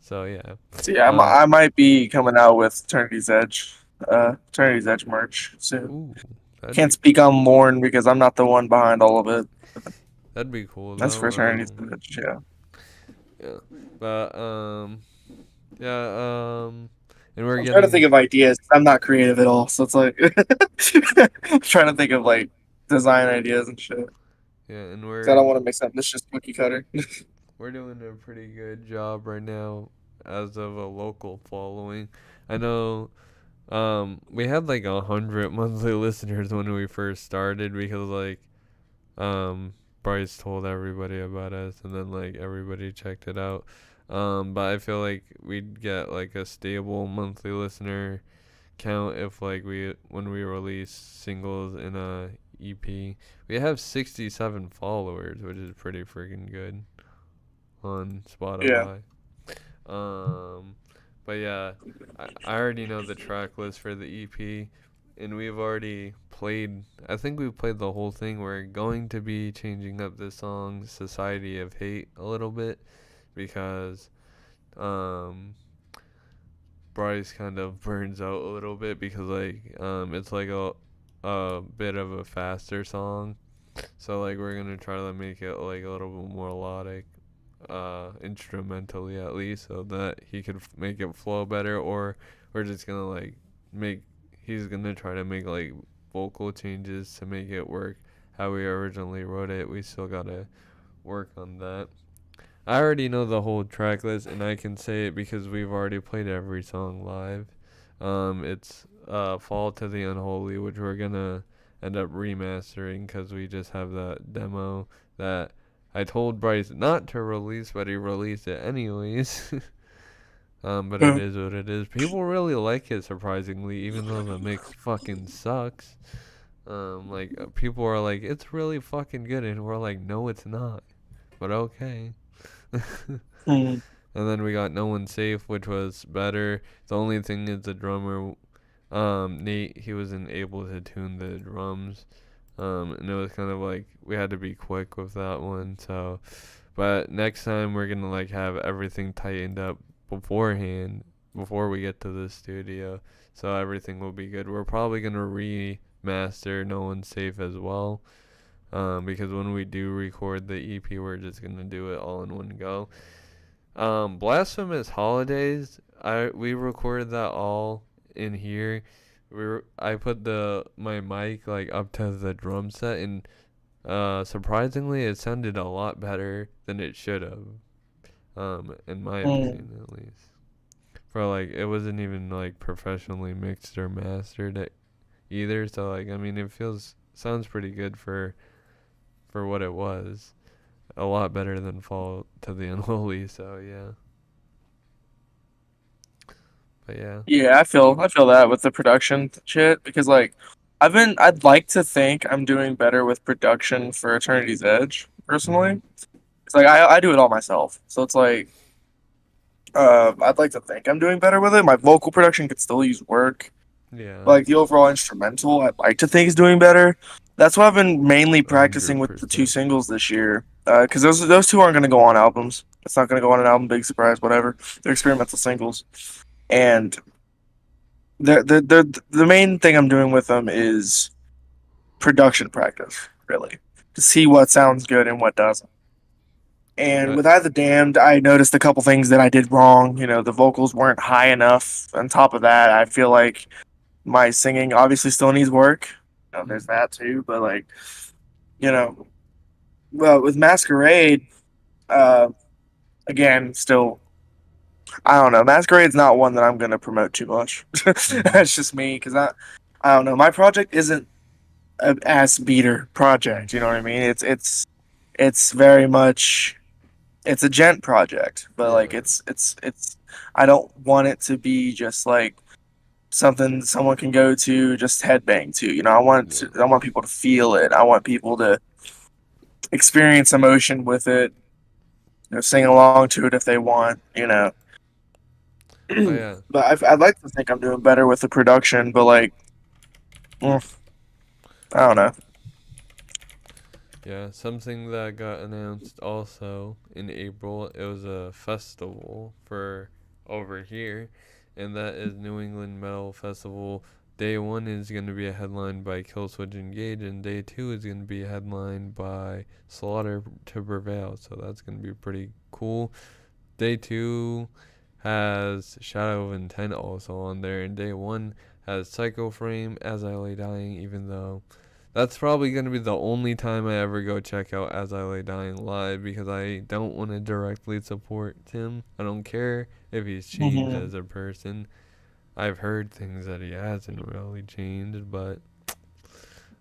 So yeah. So yeah, Uh, I might be coming out with Eternity's Edge merch soon. ooh, that'd Can't be speak on Lorne because I'm not the one behind all of it. that'd be cool That's for though. Eternity's Edge, yeah. Yeah, but yeah, and we're I'm trying to getting think of ideas. I'm not creative at all, so it's like I'm trying to think of like design ideas and shit. 'Cause yeah, and I don't want to make something that's just cookie cutter. we're doing a pretty good job right now as of a local following. I know we had like 100 monthly listeners when we first started because like um Bryce told everybody about us and then like everybody checked it out. But I feel like we'd get like a stable monthly listener count if like we when we release singles in a EP. We have 67 followers, which is pretty freaking good on Yeah. Spotify. Um, but yeah, I already know the track list for the EP, and we've already played. I think we've played the whole thing. We're going to be changing up the song "Society of Hate" a little bit because um Bryce kind of burns out a little bit because like it's like a bit of a faster song. So like we're gonna try to make it like a little bit more melodic, instrumentally at least, so that he could make it flow better. Or we're just gonna like make he's gonna try to make like vocal changes to make it work how we originally wrote it. We still gotta work on that. I already know the whole track list, and I can say it because we've already played every song live. It's "Fall to the Unholy," which we're gonna end up remastering because we just have that demo that I told Bryce not to release, but he released it anyways. But it Hmm. is what it is. People really like it surprisingly, even though the mix fucking sucks. People are like, "It's really fucking good," and we're like, "No, it's not." But okay. Hmm. And then we got No One Safe, which was better. The only thing is the drummer, Nate, he wasn't able to tune the drums. And it was kind of like we had to be quick with that one. So, but next time we're gonna like have everything tightened up beforehand before we get to the studio, so everything will be good. We're probably gonna remaster No One Safe as well. Because when we do record the EP, we're just gonna do it all in one go. Blasphemous Holidays, we recorded that all in here. I put my mic like up to the drum set, and surprisingly, it sounded a lot better than it should have. In my Mm. opinion, at least. For like, it wasn't even like professionally mixed or mastered either. So like, I mean, it sounds pretty good for what it was. A lot better than Fall to the Unholy. So yeah, but yeah. Yeah, I feel that with the production shit because like I'd like to think I'm doing better with production for Eternity's Edge Mhm. personally. It's like I do it all myself, so it's like I'd like to think I'm doing better with it. My vocal production could still use work, but Yeah. like the overall instrumental, I'd like to think is doing better. That's what I've been mainly practicing with the two 100%. singles this year. Because those two aren't going to go on albums. It's not going to go on an album. Big surprise, whatever. They're experimental singles, and the main thing I'm doing with them is production practice, really, to see what sounds good and what doesn't. And Uh, with I the Damned, I noticed a couple things that I did wrong. You know, the vocals weren't high enough. On top of that, I feel like my singing obviously still needs work. You know, there's that too. But like, you know, well, with Masquerade, uh, again, still, I don't know. Masquerade's not one that I'm gonna promote too much. mhm. That's just me because I don't know. My project isn't an ass beater project. You know what I mean? It's very much it's a gent project, but like Yeah. it's I don't want it to be just like something someone can go to just headbang to. You know, Yeah. I want people to feel it. I want people to experience emotion with it. You know, sing along to it if they want. You know, Oh yeah. but I'd like to think I'm doing better with the production, but like I don't know. Yeah, something that got announced also in April, it was a festival for over here, and that is New England Metal Festival. Day one is going to be a headline by Killswitch Engage, and day two is going to be headlined by Slaughter to Prevail. So that's going to be pretty cool. Day two has Shadow of Intent also on there, and day one has Psycho Frame, As I Lay Dying, even though that's probably going to be the only time I ever go check out As I Lay Dying live because I don't want to directly support him. I don't care if he's changed Mhm. as a person. I've heard things that he hasn't really changed, but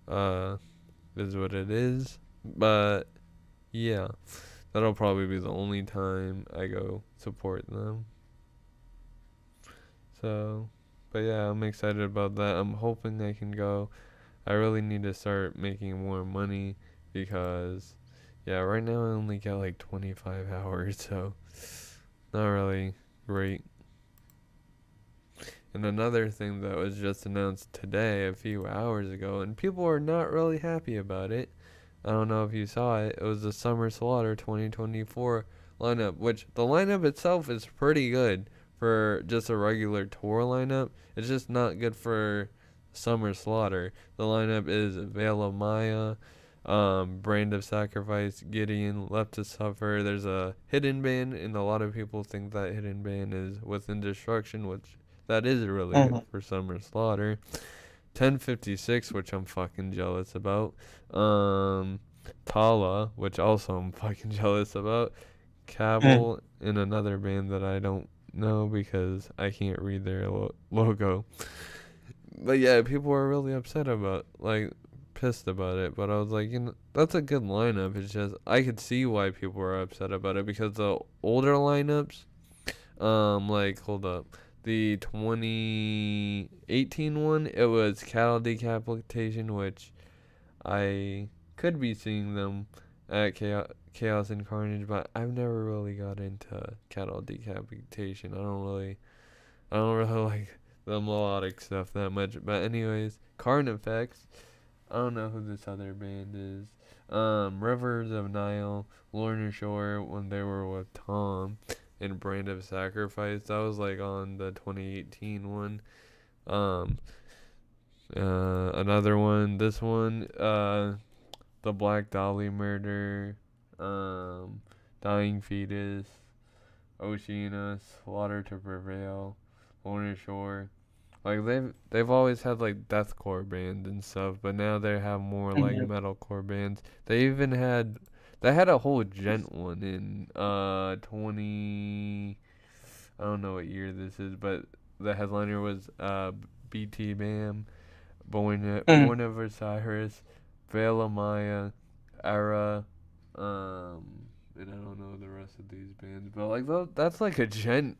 uh, is what it is. But yeah, that'll probably be the only time I go support them. So, but yeah, I'm excited about that. I'm hoping I can go. I really need to start making more money because, yeah, right now I only get like 25 hours, so not really great. And another thing that was just announced today, a few hours ago, and people are not really happy about it. I don't know if you saw it. It was the Summer Slaughter 2024 lineup, which the lineup itself is pretty good for just a regular tour lineup. It's just not good for Summer Slaughter. The lineup is Veil of Maya, Brand of Sacrifice, Gideon, Left to Suffer. There's a hidden band, and a lot of people think that hidden band is Within Destruction, which that is really good Mhm. for Summer Slaughter. 1056, which I'm fucking jealous about. Um, Tala, which also I'm fucking jealous about. Mhm. Cabal, and another band that I don't know because I can't read their logo. But yeah, people were really upset about, like, pissed about it. But I was like, that's a good lineup. It's just, I could see why people were upset about it because the older lineups, like, hold up. The 2018 one, it was Cattle Decapitation, which I could be seeing them at Chaos and Carnage, but I've never really got into Cattle Decapitation. I don't really like the melodic stuff that much. But anyways, Carnifex. I don't know who this other band is. Rivers of Nile, Lorna Shore when they were with Tom, and Brand of Sacrifice. That was like on the 2018 one. Um, Another one. This one. the Black Dolly murder, dying fetus, Oceana, slaughter to prevail, Lorna Shore. Like they've always had like deathcore bands and stuff, but now they have more like Mhm. metalcore bands. They had a whole gent one in 20, I don't know what year this is, but the headliner was BT Bam, Mhm. Born of Osiris, Veil of Maya, ERRA, and I don't know the rest of these bands, but like that's like a gent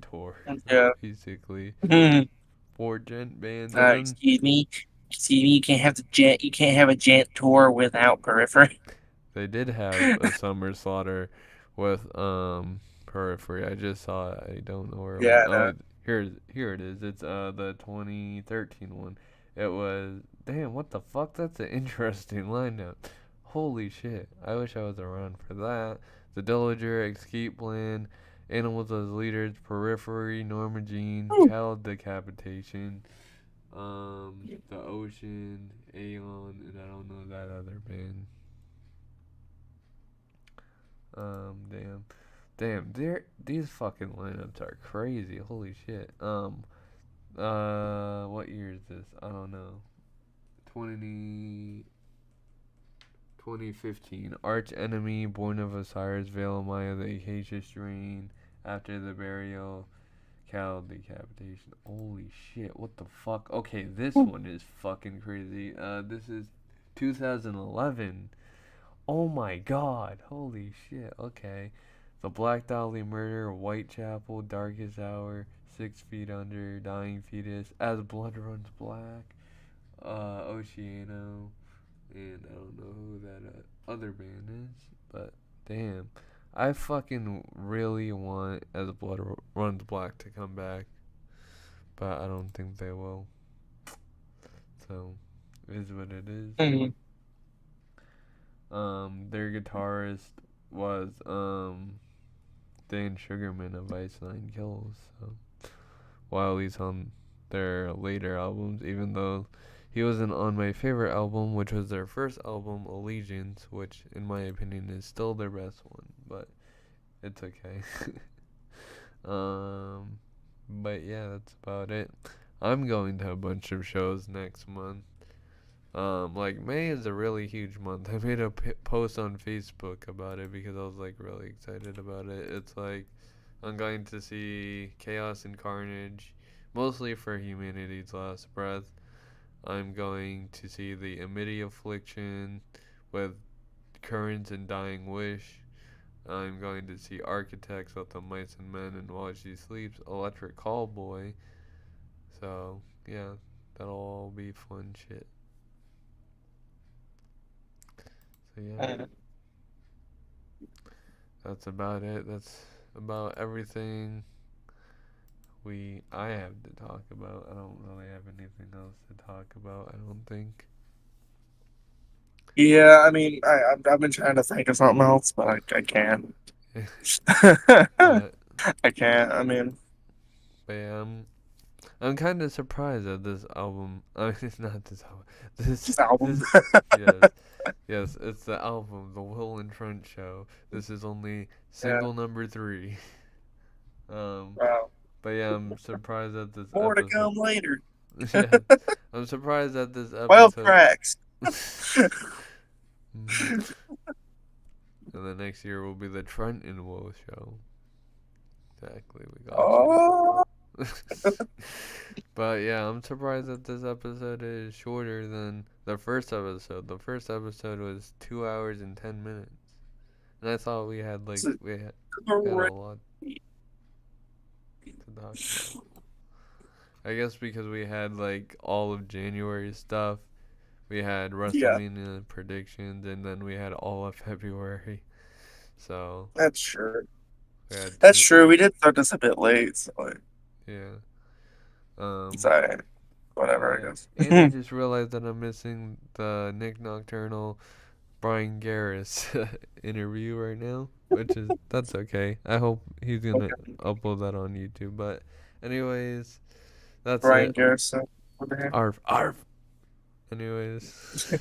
tour, Yeah. basically. Mhm. Four gent bands, and then Excuse me. Excuse me. You can't have the gent. You can't have a gent tour without Periphery. they did have a Summer Slaughter with Periphery. I just saw it. I don't know where it went. Yeah, I Oh, here it is. It's the 2013 one. It was damn. What the fuck? That's an interesting lineup. Holy shit! I wish I was around for that. The Dillinger, Escape Plan, Animals as Leaders, Periphery, Norma Jean, know. Cattle Decapitation, The Ocean, Aeon, and I don't know that other band. Damn, damn, these fucking lineups are crazy. Holy shit. What year is this? I don't know. 20, 2015. Arch Enemy, Born of Osiris, Veil of Maya, The Acacia Strain, After the Burial, Cow Decapitation. Holy shit, what the fuck? Okay, this one is fucking crazy. This is 2011. Oh my god, holy shit, okay. The Black Dolly Murder, Whitechapel, Darkest Hour, 6 Feet Under, Dying Fetus, As Blood Runs Black, Oceano, and I don't know who that other band is, but damn. I fucking really want As Blood Runs Black to come back, but I don't think they will. So, it is what it is. Mhm. Their guitarist was Dan Sugarman of Ice Nine Kills. So while he's on their later albums, even though he wasn't on my favorite album, which was their first album, Allegiance, which in my opinion is still their best one, but it's okay. um, but yeah, that's about it. I'm going to a bunch of shows next month. Like May is a really huge month. I made a post on Facebook about it because I was like really excited about it. It's like I'm going to see Chaos and Carnage, mostly for Humanity's Last Breath. I'm going to see the Amity Affliction with Currents and Dying Wish. I'm going to see Architects with the Mice and Men and While She Sleeps, Electric Callboy. So yeah, that'll all be fun shit. So yeah. Mhm. That's about it. That's about everything I have to talk about. I don't really have anything else to talk about, I don't think. Yeah, I mean, I've been trying to think of something else, but I can't. but I can't. I mean, but yeah, I'm kind of surprised at this album. I mean, it's not this album. This just album. this yes. Yes, it's the album, The Will and Trent Show. This is only Yeah. single number 3. Um Wow. but yeah, I'm surprised at this More to episode. come later. Yes. I'm surprised at this 12 episode. tracks. Mhm. And the next year will be the Trent and Will show. Exactly, we got Oh, you. But yeah, I'm surprised that this episode is shorter than the first episode. The first episode was 2 hours and 10 minutes, and I thought we had like it's we had a great. lot to talk about. I guess because we had like all of January stuff. We had Yeah, Wrestlemania predictions, and then we had all of February. So that's true. we had That's two. true. We did start this a bit late, so Yeah. it's Um. alright. But Whatever, I yeah, guess. and I just realized that I'm missing the Nick Nocturnal Brian Garris interview right now, which is that's okay. I hope he's gonna Okay. upload that on YouTube. But anyways, that's Brian it. Garrison over here. Arf arf. Anyways,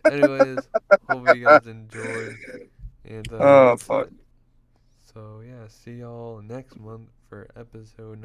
anyways, hope you guys enjoyed, and Oh fuck. so yeah, see y'all next month for episode number